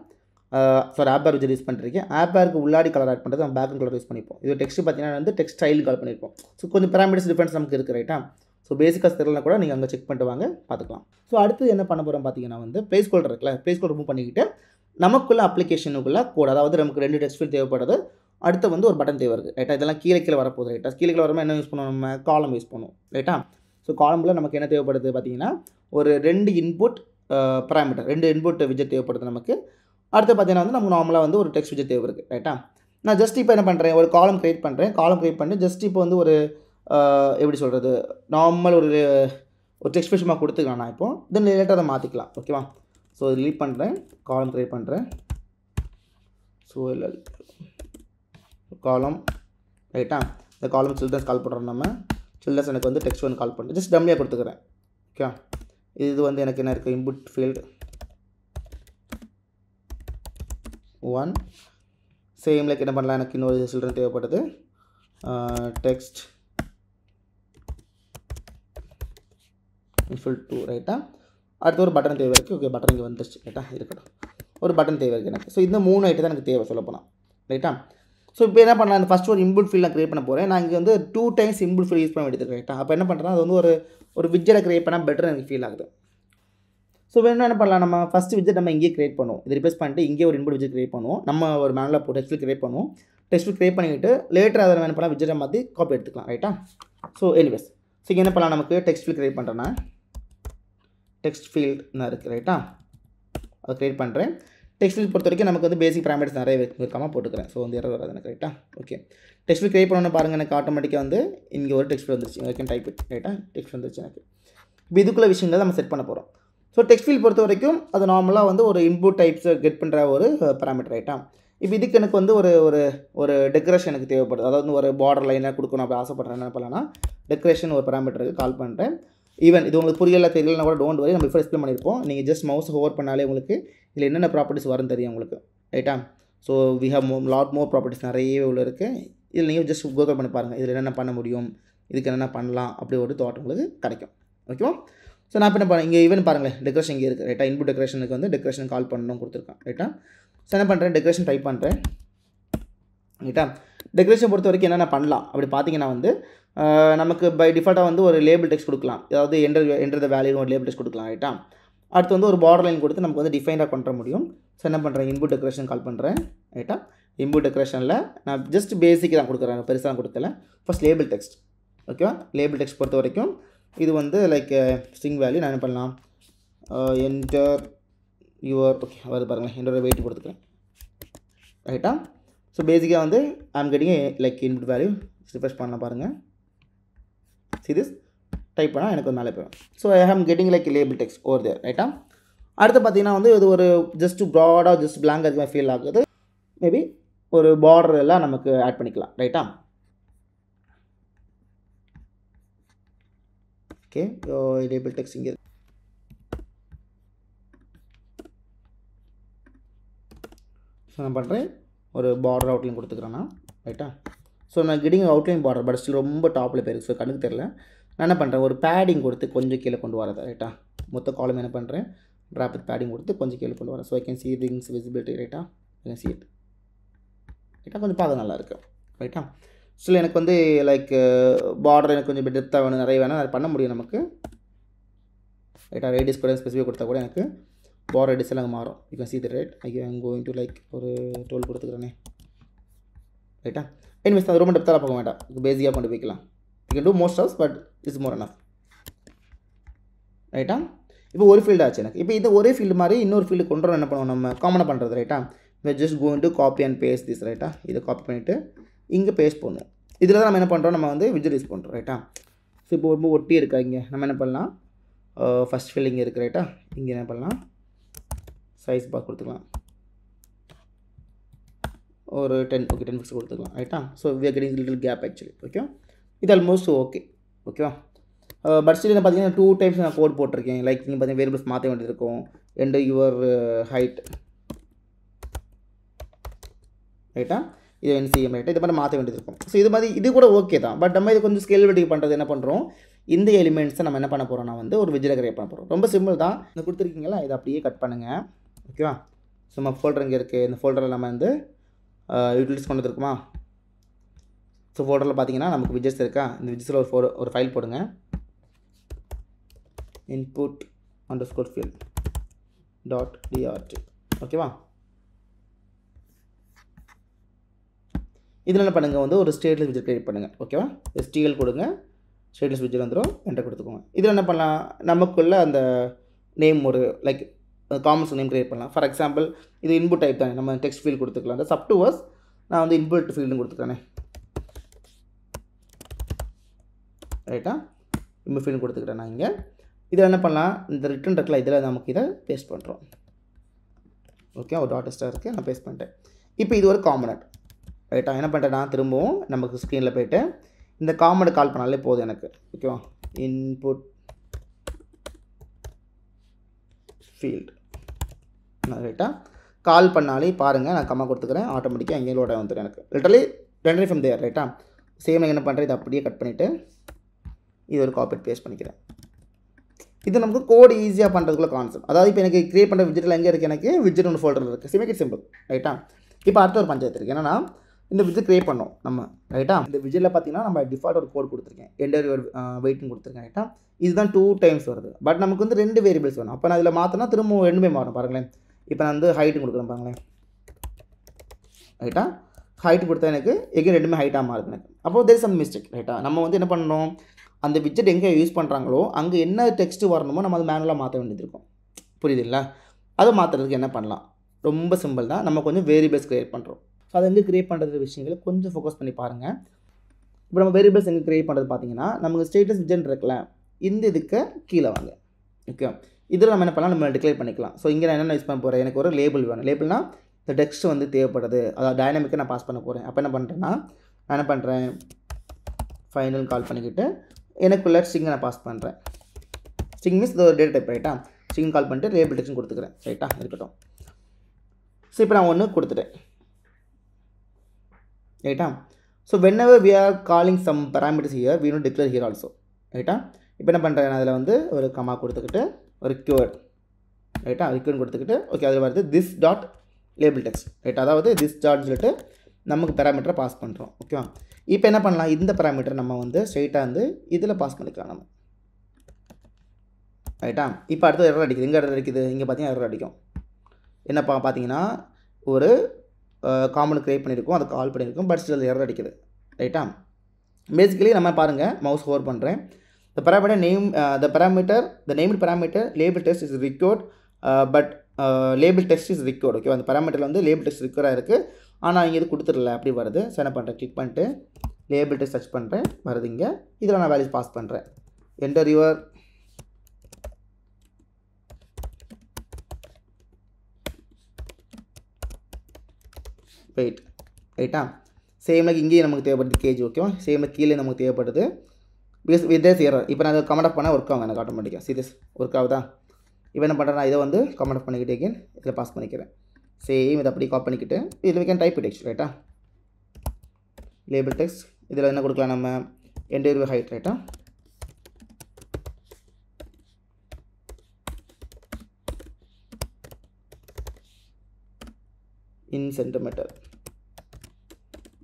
சாரி ஆப் பார் விஜெட் யூஸ் பண்ணிருக்கேன். ஆப் பாருக்கு உள்ளாடி கலர் ஆட் பண்ணுறது நம்ம பேக்ரவுண்ட் கலர் யூஸ் பண்ணிப்போம். இது டெக்ஸ்ட் பார்த்தீங்கன்னா வந்து டெக்ஸ்ட் ஸ்டைல் கால் பண்ணியிருப்போம். ஸோ கொஞ்சம் பேராமீட்டர்ஸ் டிஃபரன்ஸ் நமக்கு இருக்குது ரைட்டா. ஸோ பேசிக்காக தெரியலனா கூட நீங்கள் அங்கே செக் பண்ணிட்டு வாங்க, பார்த்துக்கலாம். ஸோ அடுத்து என்ன பண்ண போகிறோம் பார்த்தீங்கன்னா வந்து ப்ளேஸ் ஹோல்டர் இருக்குல்ல, ப்ளேஸ் ஹோல்டர் ரிமூவ் பண்ணிக்கிட்டு நமக்குள்ள அப்ளிகேஷனுக்குள்ள கோட், அதாவது நமக்கு 2 டெக்ஸ்ட் ஃபீல்ட் தேவைப்படுது, அடுத்து வந்து ஒரு பட்டன் தேவை இருக்குது ரைட்டா. இதெல்லாம் கீழே வரப்போகுது ரைட்டா. கீழே வரமா என்ன யூஸ் பண்ணுவோம், நம்ம காலம் யூஸ் பண்ணுவோம் ரைட்டா. ஸோ காலமில் நமக்கு என்ன தேவைப்படுது பார்த்தீங்கன்னா ஒரு 2 இன்புட் பேராமீட்டர், 2 இன்புட் விஜெட் தேவைப்படுது நமக்கு. அடுத்து பார்த்தீங்கன்னா வந்து நம்ம நார்மலாக வந்து ஒரு டெக்ஸ்ட் விஜெட் தேவை இருக்குது ரைட்டா. நான் ஜஸ்ட் இப்போ என்ன பண்ணுறேன், ஒரு காலம் க்ரியேட் பண்ணுறேன். காலம் க்ரியேட் பண்ணி ஜஸ்ட் இப்போ வந்து ஒரு எப்படி சொல்கிறது, நார்மல் ஒரு டெக்ஸ்ட் விஷயமாக கொடுத்துக்கலாம். நான் இப்போ தென் லேட்டாக அதை மாற்றிக்கலாம். ஓகேவா, ஸோ ரிலீட் பண்ணுறேன், காலம் க்ரியேட் பண்ணுறேன். ஸோ இல்லை காலம் ரைட்டா. இந்த காலம் சில்ட்ரன்ஸ் கால் பண்ணுறோம். நம்ம சில்ட்ரன்ஸ் எனக்கு வந்து டெக்ஸ்ட் ஒன்று கால் பண்ணுறேன், ஜஸ்ட் டம்மியாக கொடுத்துக்கிறேன். ஓகே, இது வந்து எனக்கு என்ன இருக்குது, இன்புட் ஃபீல்டு 1. சேம் லைக் என்ன பண்ணலாம், எனக்கு இன்னொரு சில்ட்ரன் தேவைப்படுது, டெக்ஸ்ட் இன்ஃபில் 2 ரைட்டா. அடுத்து ஒரு பட்டன் தேவை இருக்குது. ஓகே, பட்டன் இங்கே வந்துருச்சு ரைட்டா, இருக்கட்டும். ஒரு பட்டன் தேவை இருக்குது எனக்கு. ஸோ இந்த 3 ஐட்டம் தான் எனக்கு தேவை சொல்லப்போனால் ரைட்டா. ஸோ இப்போ என்ன பண்ணலாம், அந்த ஃபஸ்ட் ஒரு இன்புட் ஃபீல்ட் நான் க்ரியேட் பண்ண போகிறேன். நான் இங்கே வந்து 2 டைம்ஸ் இன்புட் ஃபீல்ட் யூஸ் பண்ண வேண்டியது ரைட்டா. அப்போ என்ன பண்ணுறேன், அது வந்து ஒரு விட்ஜெட்டை க்ரியேட் பண்ணால் பெட்டர் எனக்கு ஃபீல் ஆகுது. ஸோ வேணும் என்ன பண்ணலாம், நம்ம ஃபஸ்ட் விட்ஜெட் நம்ம இங்கே க்ரியேட் பண்ணுவோம். இது ரிப்ளேஸ் பண்ணிட்டு இங்கே ஒரு இன்புட் விட்ஜெட் க்ரியேட் பண்ணுவோம். நம்ம ஒரு மேனில் போட்டு டெக்ஸ்ட் க்ரியேட் பண்ணுவோம். டெக்ஸ்ட் க்ரியேட் பண்ணிவிட்டு லேட்டர் அதை என்ன பண்ணலாம், விட்ஜெட்டை மாற்றி காப்பி எடுத்துக்கலாம் ரைட்டா. ஸோ எனிவேஸ், ஸோ இங்கே என்ன பண்ணலாம், நமக்கு டெக்ஸ்ட் ஃபீல்ட் க்ரியேட் பண்ணுறேன்னா டெக்ஸ்ட் ஃபீல்ட் நான் இருக்குது ரைட்டா, அதை க்ரியேட் பண்ணுறேன். டெக்ஸ்ட் ஃபீல்ட் பொறுத்த வரைக்கும் நமக்கு வந்து பேசிக் பேராமீட்டர்ஸ் நிறைய இருக்காமல் போட்டுக்கிறேன். ஸோ வந்து எரர் வராது எனக்கு ரைட்டா. ஓகே, டெக்ஸ்ட் ஃபீல்ட் க்ரியேட் பண்ணணும்னு பாருங்கள், எனக்கு ஆட்டோமேட்டிக்காக வந்து இங்கே ஒரு டெக்ஸ்ட் ஃபீல்ட் வந்துருச்சு. ஓகே, டைப் இட் ரைட்டா, டெக்ஸ்ட் வந்துருச்சு எனக்கு. இப்போ இதுக்குள்ள விஷயங்கள் நம்ம செட் பண்ண போகிறோம். ஸோ டெக்ஸ்ட் ஃபீல்ட் பொறுத்த வரைக்கும் அது நார்மலாக வந்து ஒரு இன்புட் டைப்ஸை கெட் பண்ணுற ஒரு பேராமீட்டர் ரைட்டா. இப்போ இதுக்கு எனக்கு வந்து ஒரு டெக்கரேஷன் எனக்கு தேவைப்படுது, அதாவது ஒரு பார்டர் லைனாக கொடுக்கணும் அப்படி ஆசைப்படுறேன். என்ன பண்ணலாம்னா டெக்கரேஷன் ஒரு பேராமீட்டருக்கு கால் பண்ணுறேன். ஈவன் இது உங்களுக்கு புரியல தெரியலனா கூட டோன்ட் வரி, நம்ம இப்போ எக்ஸ்பிளைன் பண்ணியிருப்போம். நீங்கள் ஜஸ்ட் மவுஸ் ஹோவர் பண்ணாலே உங்களுக்கு இதில் என்னென்ன ப்ராப்பர்ட்டிஸ் வரும்னு தெரியும் உங்களுக்கு ரைட்டா. So we have lot more properties நிறையவே உள்ள இருக்குது. இதில் நீங்கள் ஜஸ்ட் கூகுள் பண்ணி பாருங்கள், இதில் என்னென்ன பண்ண முடியும், இதுக்கு என்னென்ன பண்ணலாம் அப்படி ஒரு தாட் உங்களுக்கு கிடைக்கும். ஓகேவா. ஸோ நான் இப்போ என்ன பண்ணேன், இங்கே ஈவன் பாருங்களேன், டெக்கரேஷன் இங்கே இருக்குது ரைட்டா. இன்புட் டெக்கரேஷனுக்கு வந்து டெக்கரேஷன் கால் பண்ணணும் கொடுத்துருக்கேன் ரைட்டா. ஸோ என்ன பண்ணுறேன், டெக்கரேஷன் டைப் பண்ணுறேன் ரைட்டா. டெக்கரேஷன் பொறுத்த வரைக்கும் என்னென்ன பண்ணலாம் அப்படி பார்த்தீங்கன்னா வந்து நமக்கு பை டிஃபால்ட்டாக வந்து ஒரு லேபிள் டெக்ஸ்ட் கொடுக்கலாம், அதாவது என்டர் த வேல்யூ ஒரு லேபிள் டெக்ஸ்ட் கொடுக்கலாம் ரைட்டா. அடுத்து வந்து ஒரு பார்டர் லைன் கொடுத்து நமக்கு வந்து டிஃபைனாக கொண்டு வர முடியும். ஸோ என்ன பண்ணுறேன், இன்புட் டெக்கரேஷன் கால் பண்ணுறேன் ரைட்டா. இன்புட் டெக்கரேஷனில் நான் ஜஸ்ட் பேசிக் தான் கொடுக்குறேன், பெருசாக கொடுக்கல. First label text. ஓகேவா, லேபிள் டெக்ஸ்ட் பொறுத்த வரைக்கும் இது வந்து லைக் ஸ்ட்ரிங் வேல்யூ நான் என்ன பண்ணலாம், என்டர் யுவர், ஓகே வருது பாருங்களேன், என்னோட வெயிட் கொடுத்துக்கிறேன். ரைட்டா. ஸோ பேசிக்காக வந்து I'm getting like input value. Refresh பண்ணலாம் பாருங்கள். see this டைப் பண்ணால் எனக்கு ஒரு மேலே போயிடும். So I am getting like label text over there. ரைட்டா. அடுத்து பார்த்தீங்கன்னா வந்து இது ஒரு ஜஸ்ட் ப்ராடாக ஜஸ்ட் பிளாங்காக இருக்கிற ஃபீல் ஆகுது. மேபி ஒரு பார்டர் எல்லாம் நமக்கு ஆட் பண்ணிக்கலாம். ரைட்டா. ஓகே, லேபிள் டெக்ஸ்ட் இங்கே ஸோ நான் பண்ணுறேன், ஒரு பார்டர் அவுட்லைன் கொடுத்துக்கிறேன்னா. ரைட்டா. ஸோ நான் getting outline border, but still ரொம்ப டாப்பில் போயிருக்கு. ஸோ கண்ணுக்கு தெரியல. நான் என்ன பண்ணுறேன், ஒரு பேடிங் கொடுத்து கொஞ்சம் கீழே கொண்டு வரது. ரைட்டா. மொத்த காலம் என்ன பண்ணுறேன், ட்ராப் வித் பேடிங் கொடுத்து கொஞ்சம் கீழே கொண்டு வரேன். So I can see things visibility. ரைட்டா. I can see it. ரைட்டா. கொஞ்சம் பார்க்க நல்லாயிருக்கு. ரைட்டா. ஸ்டில் எனக்கு வந்து லைக் பார்டர் எனக்கு கொஞ்சம் டெப்த்தாக வேணும், நிறைய வேணும், அது பண்ண முடியும் நமக்கு. ரைட்டா. ரேடியஸ் கூட ஸ்பெசிஃபிக் கொடுத்தா கூட எனக்கு பார்டர் ரேடியஸ் எல்லாம் மாறும். You can see the right. I can going to like ஒரு 12 கொடுத்துக்கிறேனே. ரைட்டா. எனிவேஸ் அது ரொம்ப டெப்த்தாக பார்க்க வேண்டாம், பேசிக்காக கொண்டு போய்க்கலாம். You can do most of, but it's more enough. ரைட்டா. இப்போ ஒரு ஃபீல்டு ஆச்சு எனக்கு. இப்போ இது ஒரே ஃபீல்டு மாதிரி இன்னொரு ஃபீல்டு கொண்டு வர என்ன பண்ணுவோம், நம்ம காமனாக பண்ணுறது. ரைட்டா. Just going to copy and paste this. ரைட்டா. இதை காப்பி பண்ணிவிட்டு இங்கே பேஸ்ட் பண்ணுவோம். இதில் தான் நம்ம என்ன பண்ணுறோம், நம்ம வந்து விஜுவல் யூஸ் பண்ணுறோம். ரைட்டா. ஸோ இப்போ ரொம்ப ஒட்டி இருக்கா இங்கே, நம்ம என்ன பண்ணலாம், ஃபஸ்ட் ஃபீல்டு இங்கே இருக்குது. ரைட்டா. இங்கே என்ன பண்ணலாம், சைஸ் பார் கொடுத்துக்கலாம், ஒரு 10, ஓகே 10 பிக்சல் கொடுத்துக்கலாம். ரைட்டா. So we are getting little gap actually. Okay, இது ஆல்மோஸ்ட் ஓகே. ஓகேவா. பட் ஸ்டில் பார்த்தீங்கன்னா 2 டைம்ஸ் நான் கோட் போட்டிருக்கேன். லைக் நீங்கள் பார்த்தீங்கன்னா வேரியபிள்ஸ் மாற்ற வேண்டியது இருக்கும். And your height. ரைட்டா. இது NCM. ரைட்டா. இது மாதிரி மாற்ற வேண்டியது இருக்கும். ஸோ இது மாதிரி இது கூட ஓகே தான். பட் நம்ம இது கொஞ்சம் ஸ்கேலபிலிட்டி பண்ணுறது என்ன பண்ணுறோம், இந்த எலிமெண்ட்ஸை நம்ம என்ன பண்ண போகிறோம்னா வந்து ஒரு விஜுவலை கிரியேட் பண்ண போகிறோம். ரொம்ப சிம்பிள் தான். இந்த கொடுத்துருக்கீங்களா, இதை அப்படியே கட் பண்ணுங்கள். ஓகேவா. ஸோ நம்ம ஃபோல்டர் இங்கே இருக்குது. இந்த ஃபோல்டரில் நம்ம வந்து யூட்டிலிட்டிஸ் கொண்டு வந்துருக்குமா. ஸோ ஃபோல்டரில் பார்த்தீங்கன்னா நமக்கு விஜெட்ஸ் இருக்கா. இந்த விஜெட்ஸில் ஒரு ஃபைல் போடுங்க, input underscore field dot drt. ஓகேவா. இதில் என்ன பண்ணுங்கள், வந்து ஒரு ஸ்டேட்லெஸ் விஜெட் கிரியேட் பண்ணுங்கள். ஓகேவா. STL கொடுங்க, ஸ்டேட்லெஸ் விஜெட் வந்துடும், என்டர் கொடுத்துக்கோங்க. இதில் என்ன பண்ணலாம், நமக்குள்ளே அந்த நேம் ஒரு லைக் காமன்ஸ் நேம் கிரியேட் பண்ணலாம். ஃபார் எக்ஸாம்பிள் இது இன்புட் டைப் தானே, நம்ம டெக்ஸ்ட் ஃபீல்டு கொடுத்துக்கலாம். அந்த சப் டு வர்ஸ் நான் வந்து இன்புட் ஃபீல்டு கொடுத்துக்கிறேனே. ரைட்டா. இன்புட் ஃபீல்டு கொடுத்துக்கிறேன் நான் இங்கே. இதில் என்ன பண்ணலாம், இந்த ரிட்டன் இருக்குல்ல, இதில் நமக்கு இதை பேஸ்ட் பண்ணுறோம். ஓகே, ஒரு டாட் ஸ்டார் இருக்குது, நான் பேஸ்ட் பண்ணிட்டேன். இப்போ இது ஒரு காம்பனண்ட். ரைட்டா. என்ன பண்ணுறேன்னா திரும்பவும் நமக்கு ஸ்க்ரீனில் போய்ட்டு இந்த காம்பனண்ட் கால் பண்ணாலே போதும் எனக்கு. ஓகேவா. Input field. ரைட்டா. கால் பண்ணாலே பாருங்கள், நான் கம்மா கொடுத்துக்கிறேன், ஆட்டோமேட்டிக்காக எங்கேயும் லோட வந்துடும் எனக்கு. லிட்டரலி ரெண்டரி ஃப்ரம் தேர். ரைட்டா. சேம் நான் என்ன பண்ணுறேன், இதை அப்படியே கட் பண்ணிவிட்டு இது ஒரு காப்பி பேஸ்ட் பண்ணிக்கிறேன். இது நமக்கு கோட் ஈஸியாக பண்ணுறதுக்குள்ள கான்செப்ட். அதாவது இப்போ எனக்கு கிரியேட் பண்ணுற விஜெட்டில் எங்கே இருக்குது, எனக்கு விஜெட் ஒன்று ஃபோல்டரில் இருக்குது. சிமேக் இட் சிம்பிள். ரைட்டா. இப்போ அடுத்த ஒரு பஞ்சாயத்து இருக்குது. என்னன்னா இந்த விஜெட் கிரியேட் பண்ணோம் நம்ம. ரைட்டா. இந்த விஜெட்டில் பார்த்தீங்கன்னா நம்ம டிஃபால்ட் ஒரு கோட் கொடுத்துருக்கேன், என்டர் யுவர் வெயிட்னு கொடுத்துருக்கேன். ரைட்டா. இதுதான் 2 டைம்ஸ் வருது. பட் நமக்கு வந்து 2 வேரியபிள்ஸ் வேணும். அப்போ நான் இதில் மாற்றினா திரும்ப 2மே மாறும். பாருங்களேன். இப்போ நான் வந்து ஹைட்டு கொடுக்குறேன் பாருங்களேன். ரைட்டா. ஹைட்டு கொடுத்தா எனக்கு எங்கே 2மே ஹைட்டாக மாறுது எனக்கு. அப்போ தேர் சம் மிஸ்டேக். ரைட்டா. நம்ம வந்து என்ன பண்ணணும், அந்த விஜெட் எங்கே யூஸ் பண்ணுறாங்களோ அங்கே என்ன டெக்ஸ்ட்டு வரணுமோ நம்ம அது மேனுவலாக மாற்ற வேண்டியது இருக்கும். புரியுதுங்களா. அதை மாற்றுறதுக்கு என்ன பண்ணலாம், ரொம்ப சிம்பிள் தான். நம்ம கொஞ்சம் வேரியபிள்ஸ் க்ரியேட் பண்ணுறோம். ஸோ அதை எங்கே க்ரியேட் பண்ணுறது விஷயங்களை கொஞ்சம் ஃபோக்கஸ் பண்ணி பாருங்கள். இப்போ நம்ம வேரியபிள்ஸ் எங்கே க்ரியேட் பண்ணுறது பார்த்தீங்கன்னா, நமக்கு ஸ்டேட்டஸ் விஜெட் இருக்குல்ல, இந்த இதுக்கு கீழே வாங்க. ஓகே. இதில் நம்ம என்ன பண்ணலாம், நம்ம டிக்ளேர் பண்ணிக்கலாம். ஸோ இங்கே நான் என்ன யூஸ் பண்ண போகிறேன், எனக்கு ஒரு லேபிள் வேணும். லேபிள்னா இந்த டெக்ஸ்ட் வந்து தேவைப்படுது, அதாவது டைனமிக்காக நான் பாஸ் பண்ண போகிறேன். அப்போ என்ன பண்ணுறேன்னா, நான் என்ன பண்ணுறேன், ஃபைனல் கால் பண்ணிக்கிட்டு எனக்குள்ள ஸ்ட்ரிங்கை நான் பாஸ் பண்ணுறேன். ஸ்ட்ரிங் மீன்ஸ் இது ஒரு டேட்டா டைப். ரைட்டா. ஸ்ட்ரிங் கால் பண்ணிட்டு லேபிள் டெக்ஸ்ட் கொடுத்துக்கிறேன். ரைட்டா. இருக்கட்டும். ஸோ இப்போ நான் ஒன்று கொடுத்துட்டேன். ரைட்டா. So whenever we are calling some parameters here, we need to declare here also. ரைட்டா. இப்போ என்ன பண்ணுறேன், அதில் வந்து ஒரு கமா கொடுத்துக்கிட்டு ஒரு keyword. ரைட்டா. keyword கொடுத்துக்கிட்டு ஓகே, அதில் வருது this dot label text. ரைட்டா. அதாவது this dot சொல்லிட்டு நமக்கு பேராமீட்டரை பாஸ் பண்ணுறோம். ஓகேவா. இப்போ என்ன பண்ணலாம், இந்த பேராமீட்டர் நம்ம வந்து ஸ்ட்ரெயிட்டாக வந்து இதில் பாஸ் பண்ணிக்கலாம் நம்ம. ரைட்டா. இப்போ அடுத்து எரர் அடிக்குது. எங்கே எரர் அடிக்குது, இங்கே பார்த்தீங்கன்னா எரர் அடிக்கும். என்னப்பா பார்த்தீங்கன்னா ஒரு காமன் க்ரியேட் பண்ணியிருக்கோம், அது கால் பண்ணியிருக்கோம், பட் ஸ்டில் எரர் அடிக்குது. ரைட்டா? பேசிக்கலி நம்ம பாருங்கள், மவுஸ் ஹோவர் பண்ணுறேன். The parameter name, the named parameter label text is required, but label text is required. Okay, அந்த parameterல வந்து label text required இருக்குது, ஆனால் இங்கே இது கொடுத்துடல, அப்படி வருது. ஸோ என்ன பண்ணுறேன், கிளிக் பண்ணிட்டு label text சர்ச் பண்ணுறேன், வருது இங்கே. இதில் நான் வேல்யூஸ் பாஸ் பண்ணுறேன். enter your weight. ரைட்டா? சேம் லைக் இங்கேயும் நமக்கு தேவைப்படுது கேஜ். ஓகேவா? சேம் லைக் கீழே நமக்கு தேவைப்படுது. பிகாஸ் வித் திஸ் எரர் இப்போ நான் அதை கமெண்ட் ஆஃப் பண்ணால் ஒர்க் ஆகும் எனக்கு ஆட்டோமேட்டிக்காக. சி திஸ் ஒர்க் ஆகுதா? இப்போ என்ன பண்ணுறேன், நான் இதை வந்து கமெண்ட் ஆஃப் பண்ணிக்கிட்டு அகேன் இதில் பாஸ் பண்ணிக்கிறேன். சேம் இதை அப்படி காப்பி பண்ணிக்கிட்டு இதில் we can type it. ரைட்டா? லேபிள் டெக்ஸ்ட் இதில் என்ன கொடுக்கலாம் நம்ம, enter your height. ரைட்டா? இன் சென்டிமீட்டர்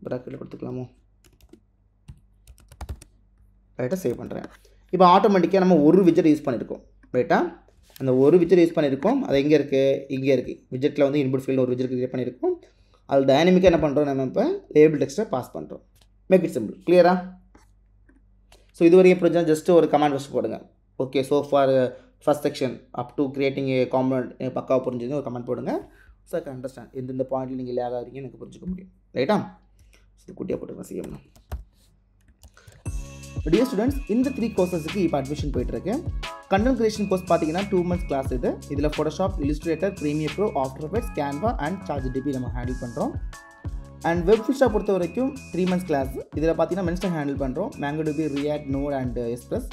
ப்ராக்கெட்டில் கொடுத்துக்கலாமோ? ரைட்டாக சேவ் பண்ணுறேன். இப்போ ஆட்டோமேட்டிக்காக நம்ம ஒரு விஜெட் யூஸ் பண்ணியிருக்கோம். ரைட்டா? அந்த ஒரு விஜெட் யூஸ் பண்ணியிருக்கோம், அது எங்கே இருக்குது, இங்கே இருக்குது. விஜெட்டில் வந்து இன்புட் ஃபீல்டு ஒரு விஜெட் கிரியேட் பண்ணியிருக்கோம். அது டைனமிக்காக என்ன பண்ணுறோம், நம்ம இப்போ லேபிள் டெக்ஸ்ட்டை பாஸ் பண்ணுறோம். Make it simple. கிளியரா? ஸோ இது வரைக்கும் புரிஞ்சால் ஜஸ்ட் ஒரு கமெண்ட் ஃபஸ்ட் போடுங்க. Okay, so for first section up to creating a component பக்காவாக புரிஞ்சுங்க ஒரு கமெண்ட் போடுங்க. ஸோ ஐ கேன் அண்டர்ஸ்டாண்ட் இந்த பாயிண்ட்டில் நீங்கள் லேக் ஆகிறீங்க எனக்கு புரிஞ்சுக்க முடியும். ரைட்டா? ஸோ குட்டியாக போட்டுருக்கேன் சிஎம்னா. டியர் ஸ்டூடெண்ட்ஸ், இந்த 3 கோர்சஸுக்கு இப்போ அட்மிஷன் போயிட்டுருக்கு. கண்டென்ட் கிரியேஷன் கோர்ஸ் பார்த்தீங்கன்னா 2 months கிளாஸ் இது. இதில் Photoshop, Illustrator, Premiere Pro, After Effects, Canva and சார்ஜிடிபி நம்ம ஹேண்டில் பண்ணுறோம். அண்ட் வெப் ஃபுல் ஸ்டாக் பொறுத்த வரைக்கும் 3 months கிளாஸ். இதில் பார்த்தீங்கன்னா மென்ஸ்டாக் ஹேண்டில் பண்ணுறோம், MangoDB, React, Node and Express.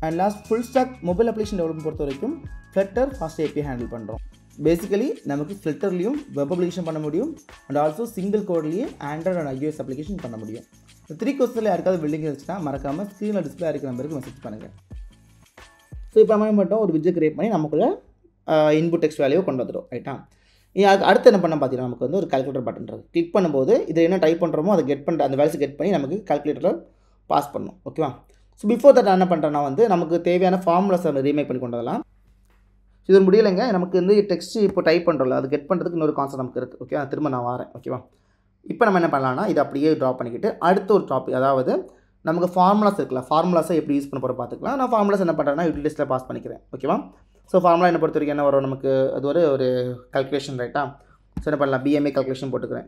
And last full stack mobile application development பொறுத்த வரைக்கும் Flutter, ஃபாஸ்ட் API ஹேண்டில் பண்ணுறோம். பேசிக்கலி நமக்கு ஃபில்டர்லையும் வெப் அப்ளிகேஷன் பண்ண முடியும் அண்ட் ஆல்சோ சிங்கிள் கோட்லேயே ஆண்ட்ராய்ட் அண்ட் iOS அப்ளிகேஷன் பண்ண முடியும். இந்த 3 கோர்ஸில் யாருக்காவது பில்டிங் இருந்துச்சுன்னா மறக்காமல் ஸ்க்ரீனில் டிஸ்பிளே இருக்கிற நம்பருக்கு மெசேஜ் பண்ணுங்கள். ஸோ இப்போ நம்ம மட்டும் ஒரு விஜெட் கிரியேட் பண்ணி நமக்குள்ள இன்புட் டெக்ஸ்ட் வேல்யூவை கொண்டு வந்துடும். ரைட்டா? அடுத்து என்ன பண்ண பார்த்தீங்கன்னா நமக்கு வந்து ஒரு கால்குலேட்டர் பட்டன் இருக்குது. கிளிக் பண்ணும்போது இதை என்ன டைப் பண்ணுறோமோ அதை கெட் பண்ணுற அந்த வேல்யூஸ் கெட் பண்ணி நமக்கு கால்குலேட்டரில் பாஸ் பண்ணணும். ஓகேவா? ஸோ பிஃபோர் தட் என்ன பண்ணுறேன்னா வந்து நமக்கு தேவையான ஃபார்முலாஸை ரீமேக் பண்ணி கொண்டு வரலாம். இது முடியலைங்க, நமக்கு வந்து டெக்ஸ்ட் இப்போ டைப் பண்ணுறோம்ல அது கெட் பண்ணுறதுக்கு இன்னொரு கான்செப்ட் நமக்கு இருக்குது. ஓகே, திரும்ப நான் வரேன். ஓகேவா? இப்போ நம்ம என்ன பண்ணலாம்னா இதை அப்படியே ட்ரா பண்ணிக்கிட்டு அடுத்த ஒரு டாபிக், அதாவது நமக்கு ஃபார்முலாஸ் இருக்குல்ல, ஃபார்முலாஸை எப்படி யூஸ் பண்ண போகிற பார்த்துக்கலாம். நான் ஃபார்முலாஸ் என்ன பண்ணுறேன்னா யூட்டிலிட்டியில் பாஸ் பண்ணிக்கிறேன். ஓகேவா? ஸோ ஃபார்முலா என்ன பொறுத்த வரைக்கும் என்ன வரும் நமக்கு, அது ஒரு கால்குலேஷன். ரைட்டா? ஸோ என்ன பண்ணலாம், BMI கால்குலேஷன் போட்டுக்கிறேன்.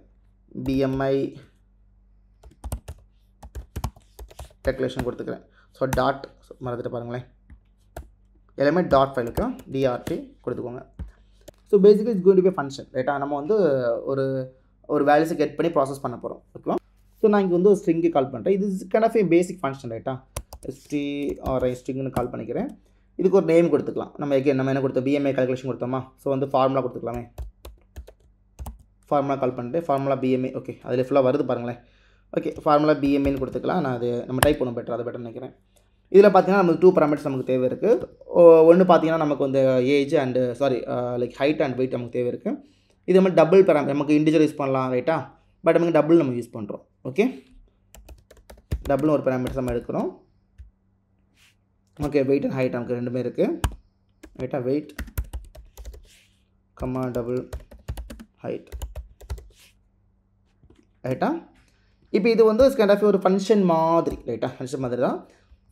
BMI கால்குலேஷன் கொடுத்துக்கிறேன். ஸோ டாட் மறந்துட்டு பாருங்களேன், எல்லாமே டாட் ஃபைல். ஓகே, DRT கொடுத்துக்கோங்க. So basically it's going to be function. ரைட்டா? நம்ம வந்து ஒரு வேல்யூஸை கெட் பண்ணி ப்ராசஸ் பண்ண போகிறோம். ஓகேவா? ஸோ நான் இங்கே வந்து ஒரு ஸ்ட்ரிங்கு கால் பண்ணுறேன். இது kind of a basic function. ரைட்டா? ஸ்ட்ரிங்னு கால் பண்ணிக்கிறேன். இதுக்கு ஒரு நேம் கொடுத்துக்கலாம். நம்ம என்ன கொடுத்தோம், BMI கால்குலேஷன் கொடுத்தோமா. ஸோ வந்து ஃபார்முலா கொடுத்துக்கலாமே. ஃபார்முலா கால் பண்ணிட்டு ஃபார்முலா BMI. ஓகே, அதில் ஃபுல்லாக வருது பாருங்களேன். ஓகே, ஃபார்முலா BMIன்னு கொடுத்துக்கலாம். நான் அது நம்ம டைப் பண்ணணும் பெட்டர், அது பெட்டர் நினைக்கிறேன். இதில் பார்த்தீங்கன்னா நமக்கு 2 parameters நமக்கு தேவை இருக்குது. ஒன்று பார்த்தீங்கன்னா நமக்கு வந்து age and like height and weight நமக்கு தேவை இருக்குது. இது நம்ம டபுள் பேராமீட்டர், நமக்கு இண்டிஜுவல் யூஸ் பண்ணலாம். ரைட்டா? பட் நமக்கு டபுள் நம்ம யூஸ் பண்ணுறோம். ஓகே, டபுள்னு ஒரு பேராமீட்டர் நம்ம எடுக்கிறோம். ஓகே, வெயிட் அண்ட் ஹைட் நமக்கு ரெண்டுமே இருக்குது. ரைட்டா? வெயிட் கம்மா டபுள் ஹைட். ரைட்டா? இப்போ இது வந்து கைண்ட் ஆஃப் ஒரு ஃபங்க்ஷன் மாதிரி. ரைட்டா? ஃபங்க்ஷன் மாதிரி தான்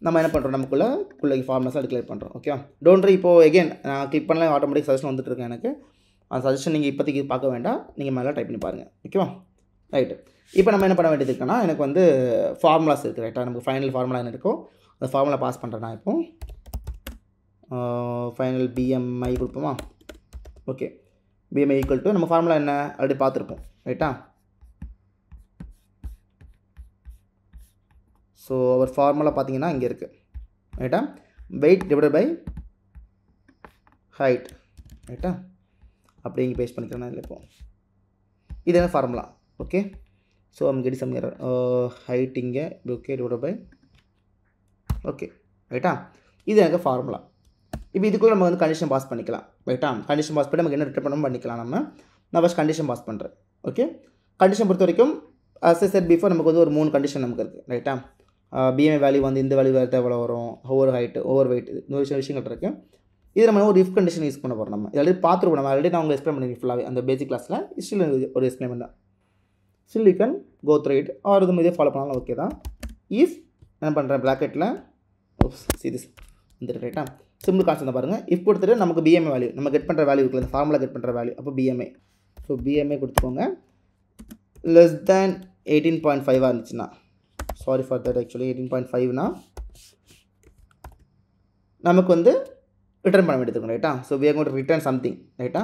நம்ம என்ன பண்ணுறோம், நமக்குள்ளே ஃபார்முலாஸாக டிக்ளேர் பண்ணுறோம். ஓகே, டோன்ட் இப்போது எகெயின் நான் கிளிக் பண்ணலாம், ஆட்டோமேட்டிக் சஜஷன் வந்துட்டு இருக்கேன் எனக்கு. அந்த சஜஷன் நீங்கள் இப்போதைக்கு பார்க்க வேண்டாம், நீங்கள் மேலே டைப் பண்ணி பாருங்கள். ஓகேவா? ரைட்டு. இப்போ நம்ம என்ன பண்ண வேண்டியது இருக்குன்னா எனக்கு வந்து ஃபார்முலாஸ் இருக்குது. ரைட்டா? நமக்கு ஃபைனல் ஃபார்முலா என்ன இருக்கோ அந்த ஃபார்முலா பாஸ் பண்ணுறேன். நான் இப்போ ஃபைனல் BMI கொடுப்போமா. ஓகே, BMI ஈக்குவல் டு நம்ம ஃபார்முலா என்ன ஆல்ரெடி பார்த்துருப்போம். ரைட்டா? ஸோ அவர் ஃபார்முலா பார்த்தீங்கன்னா இங்கே இருக்குது. ரைட்டா? Weight divided by height. ரைட்டா? அப்படி இங்கே பேஸ்ட் பண்ணிக்கிறேன் நான். இல்லை இப்போ இது என்ன formula. Okay, so I'm getting some error. Height இங்கே ஓகே டிவைடட் பை ஓகே. ரைட்டா? இது எனக்கு ஃபார்முலா. இப்போ இதுக்குள்ளே நம்ம வந்து கண்டிஷன் பாஸ் பண்ணிக்கலாம். ரைட்டா? கண்டிஷன் பாஸ் பண்ணி நமக்கு என்ன ரிட்டர்ன் பண்ணணும் பண்ணிக்கலாம். நான் ஃபஸ்ட் கண்டிஷன் பாஸ் பண்ணுறேன். ஓகே, கண்டிஷன் பொறுத்த வரைக்கும் as I said before நமக்கு வந்து ஒரு 3 கண்டிஷன் நமக்கு இருக்குது. ரைட்டா? BMI வேல்யூ வந்து இந்த வேல்யூ வேறு எவ்வளோ வரும், ஓவர் ஹைட், ஓவர் வெயிட், இந்த விஷயங்கள் இருக்குது. இது நம்ம ஒரு இஃப் கண்டிஷன் யூஸ் பண்ண போகிறோம். நம்ம ஆல்ரெடி பார்த்துருவோம். நம்ம ஆல்ரெடி நான் உங்களுக்கு எக்ஸ்பிளைன் பண்ணியிருக்கேன் ஃபுல்லாகவே அந்த பேசிக் கிளாஸில். ஹிஸ்ட்ரியில் ஒரு எக்ஸ்பிளைன் தான். still you can go through it or இது இதே ஃபாலோ பண்ணாலும் ஓகே தான். இஃப் என்ன பண்ணுறேன் ப்ராக்கெட்டில் see this இந்த ரைட்டா சிம்பிள் கான்செப்ட் பாருங்கள். இஃப் கொடுத்துட்டு நமக்கு பிஎம்ஏ வேல்யூ நம்ம கெட் பண்ணுற வேல்யூ இருக்குல்ல, இந்த ஃபார்முலா கெட் பண்ணுற வேல்யூ, அப்போ பிஎம்ஏ. ஸோ பிஎம்ஏ கொடுத்துக்கோங்க. லெஸ் தேன் 18.5 இருந்துச்சுன்னா, சாரி ஃபார் தட், ஆக்சுவலி 18.5னா நமக்கு வந்து ரிட்டர்ன் பண்ண வேண்டியது இருக்கும் ரைட்டா. So we are going to return something ரைட்டா.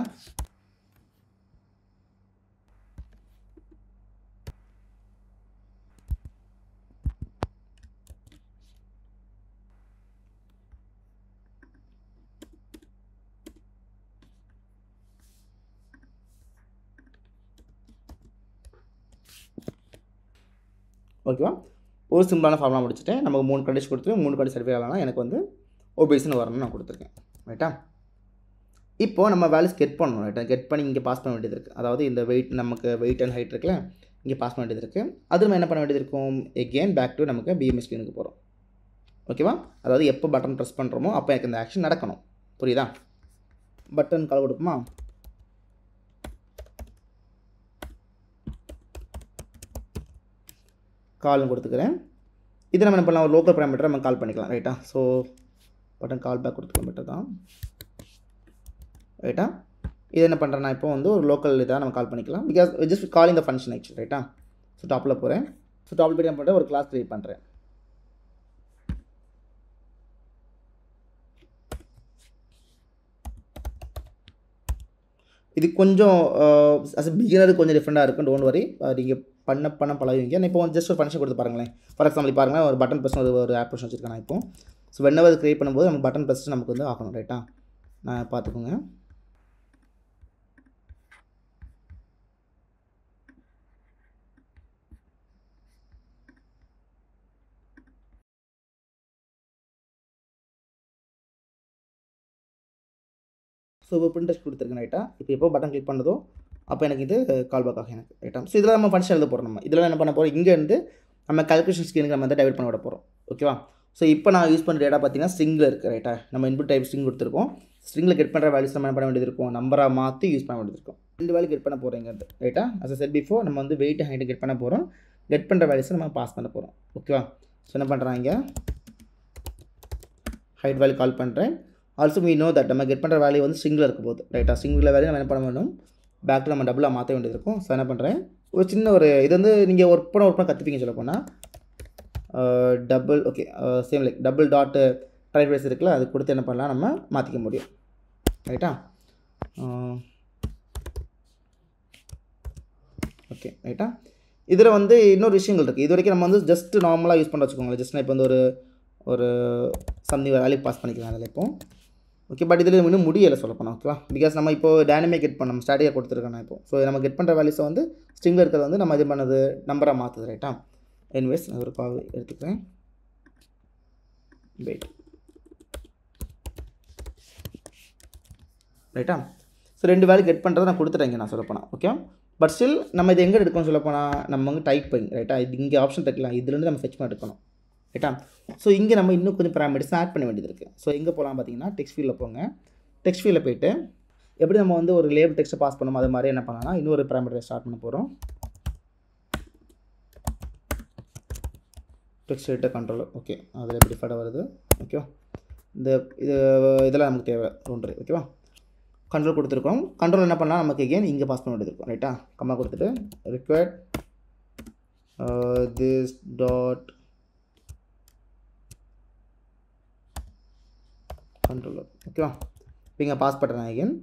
ஓகேவா, ஒரு சிம்பிளான ஃபார்முலா முடிச்சுட்டேன். நமக்கு 3 கண்டிஷன் கொடுத்து 3 கண்டிஷன் சர்வே ஆகலாம். எனக்கு வந்து ஒபேஸ்னு வரணும்னு நான் கொடுத்துருக்கேன் ரைட்டா. இப்போது நம்ம வேல்யூஸ் கெட் பண்ணணும் ரைட்டா. கெட் பண்ணி இங்கே பாஸ் பண்ண வேண்டியது இருக்குது. அதாவது இந்த வெயிட் நமக்கு வெயிட் அண்ட் ஹைட் இருக்குல்ல, இங்கே பாஸ் பண்ண வேண்டியது இருக்குது. அது நம்ம என்ன பண்ண வேண்டியது இருக்கும், எகெயின் பேக் டு நமக்கு பிஎம்ஏ ஸ்க்ரீனுக்கு போகிறோம். ஓகேவா, அதாவது எப்போ பட்டன் ப்ரெஸ் பண்ணுறோமோ அப்போ எனக்கு இந்த ஆக்ஷன் நடக்கணும். புரியுதா? பட்டன் கால் கொடுக்குமா, கால்னு கொடுத்துக்கிறேன். இதை நம்ம என்ன பண்ணலாம், ஒரு லோக்கல் பேராமீட்டர் நம்ம கால் பண்ணிக்கலாம் ரைட்டா. ஸோ பட்டன் கால் பேக் கொடுத்துக்கலாம் பெட்டர் தான் ரைட்டா. இது என்ன பண்ணுறேன்னா இப்போ வந்து ஒரு லோக்கல் இதாக நம்ம கால் பண்ணிக்கலாம். Because just calling the function actually ரைட்டா. ஸோ டாப்பில் போகிறேன். ஸோ டாப்பில் போய் என்ன பண்ணுறேன், ஒரு கிளாஸ் க்ரியேட் பண்ணுறேன். இது கொஞ்சம் அஸ் பிகினர் கொஞ்சம் டிஃப்ரெண்ட்டாக இருக்கும். டோன்ட் வரி, நீங்கள் பண்ண பழகுவீங்க. நான் இப்போ ஜஸ்ட் ஒரு ஃபங்க்ஷன் கொடுத்து பாருங்களேன். ஃபார் எக்ஸாம்பிள் பாருங்கள், ஒரு பட்டன் ப்ரெஸ் ஒரு ஆப்ரேஷன் வச்சுருக்கேன் நான் இப்போ. ஸோ வென்னவர் அது க்ரியேட் பண்ணும்போது நம்ம பட்டன் ப்ரெஸ் நமக்கு வந்து ஆகணும் ரைட்டா. நான் பார்த்துக்கோங்க. ஸோ இப்போ பிரிண்ட் டெஸ்ட் கொடுத்துருக்கேன் ரைட்டா. இப்போ எப்போ பட்டன் கிளிக் பண்ணதோ அப்போ எனக்கு இது கால் பேக் ஆகும் எனக்கு ரைட்டா. ஸோ இதில் நம்ம ஃபங்க்ஷன் எழுத போகிறோம். நம்ம இதில் என்ன பண்ண போகிறோம், இங்கேருந்து நம்ம கால்குலேஷன் ஸ்க்ரீனுக்கு நம்ம வந்து டைவர்ட் பண்ண விட போகிறோம். ஓகேவா. ஸோ இப்போ நான் யூஸ் பண்ணுற டேட்டா பார்த்தீங்கன்னா ஸ்ட்ரிங்கில் இருக்குது ரைட்டா. நம்ம இன்புட் டைப் ஸ்ட்ரிங் கொடுத்துருக்கோம். ஸ்ட்ரிங்கில் கெட் பண்ணுற வேல்யூஸ் நம்ம என்ன பண்ண வேண்டியது இருக்கும், நம்பராக மாற்றி யூஸ் பண்ண வேண்டியது இருக்கும். 2 வேல்யூ கெட் பண்ண போகிறேங்கிறது ரைட்டா. அஸ் அ செட் பிஃபோர் நம்ம வந்து வெயிட் ஹைட்டு கெட் பண்ண போகிறோம். கெட் பண்ணுற வேல்யூஸை நம்ம பாஸ் பண்ண போகிறோம். ஓகேவா. ஸோ என்ன பண்ணுறாங்க, ஹைட் வேல்யூ கால் பண்ணுறேன். ஆல்சோ we know that நம்ம கெட் பண்ணுற வேல்யூ வந்து ஸ்ட்ரிங்கில் இருக்க போகுது ரைட்டா. ஸ்ட்ரிங்கில் வேல்யூ நம்ம என்ன பண்ண வேணும், பேக் டு நம்ம டபுளாக மாற்ற வேண்டியது இருக்கும். ஸோ என்ன பண்ணுறேன், ஒரு சின்ன ஒரு இது வந்து நீங்கள் ஒர்க் பண்ண கற்றுப்பீங்க சொல்ல போனால். Double okay same like double dot tried race இருக்குல்ல, அது கொடுத்து என்ன பண்ணலாம், நம்ம மாற்றிக்க முடியும் ரைட்டா. ஓகே ரைட்டா. இதில் வந்து இன்னொரு விஷயங்கள் இருக்குது. இது வரைக்கும் நம்ம வந்து ஜஸ்ட் நார்மலாக யூஸ் பண்ண வச்சுக்கோங்களேன். ஜஸ்ட் நான் இப்போ வந்து ஒரு சம்திங் வேல்யூ பாஸ் பண்ணிக்கலாம் அதில் இப்போ. ஓகே, பட் இதில் இன்னும் முடியலை சொல்லப்போனால். ஓகேவா, பிகாஸ் நம்ம இப்போ டைனமிக் கெட் பண்ண நம்ம ஸ்டாட்டிக்காக கொடுத்துருக்கேன் நான் இப்போ. ஸோ நம்ம கெட் பண்ணுற வேல்யூஸை வந்து ஸ்ட்ரிங்கில் இருக்கிறது வந்து நம்ம இது பண்ணது நம்பராக மாற்றுது ரைட்டா. எனிவேஸ் நான் ஒரு கால் எடுத்துக்கிறேன். வெயிட் ரைட்டா. ஸோ 2 வேல்யூ கெட் பண்ணுறதை நான் கொடுத்துட்டேங்க நான் சொல்லப்போனால். ஓகே, பட் ஸ்டில் நம்ம இது எங்கே எடுக்கணும்னு சொல்லப்போனால் நம்ம வந்து டைப் பண்ணி ரைட்டா. இது இங்கே ஆப்ஷன் தைக்கலாம், இதுலேருந்து நம்ம ஃபெச் பண்ணி எடுக்கணும் ரைட்டா. ஸோ இங்கே நம்ம இன்னும் கொஞ்சம் பேராமீட்டர்ஸ் ஆட் பண்ண வேண்டியது இருக்குது. ஸோ எங்கே போகலாம் பார்த்தீங்கன்னா, டெக்ஸ்ட் ஃபீல்டில் போங்க. டெக்ஸ்ட் ஃபீல்டில் போய்ட்டு எப்படி நம்ம வந்து ஒரு லேபிள் டெக்ஸ்ட்டை பாஸ் பண்ணோமோ அது மாதிரி என்ன பண்ணலாம்னா இன்னொரு பேராமீட்டரை ஸ்டார்ட் பண்ண போகிறோம். Text editor controller. ஓகே, அதில் எப்படி டிஃபால்ட்டாக வருது. ஓகேவா, இதெல்லாம் நமக்கு தேவை ஒன்று. ஓகேவா, கண்ட்ரோல் கொடுத்துருக்கோம். கண்ட்ரோல் என்ன பண்ணலாம், நமக்கு எகெயின் இங்கே பாஸ் பண்ண வேண்டியது இருக்கும் ரைட்டா. கம்மா கொடுத்துட்டு required this dot கண்ட்ரோலர். ஓகேவா, இப்போ இங்கே பாஸ் பண்ணுறேன் அகைன்.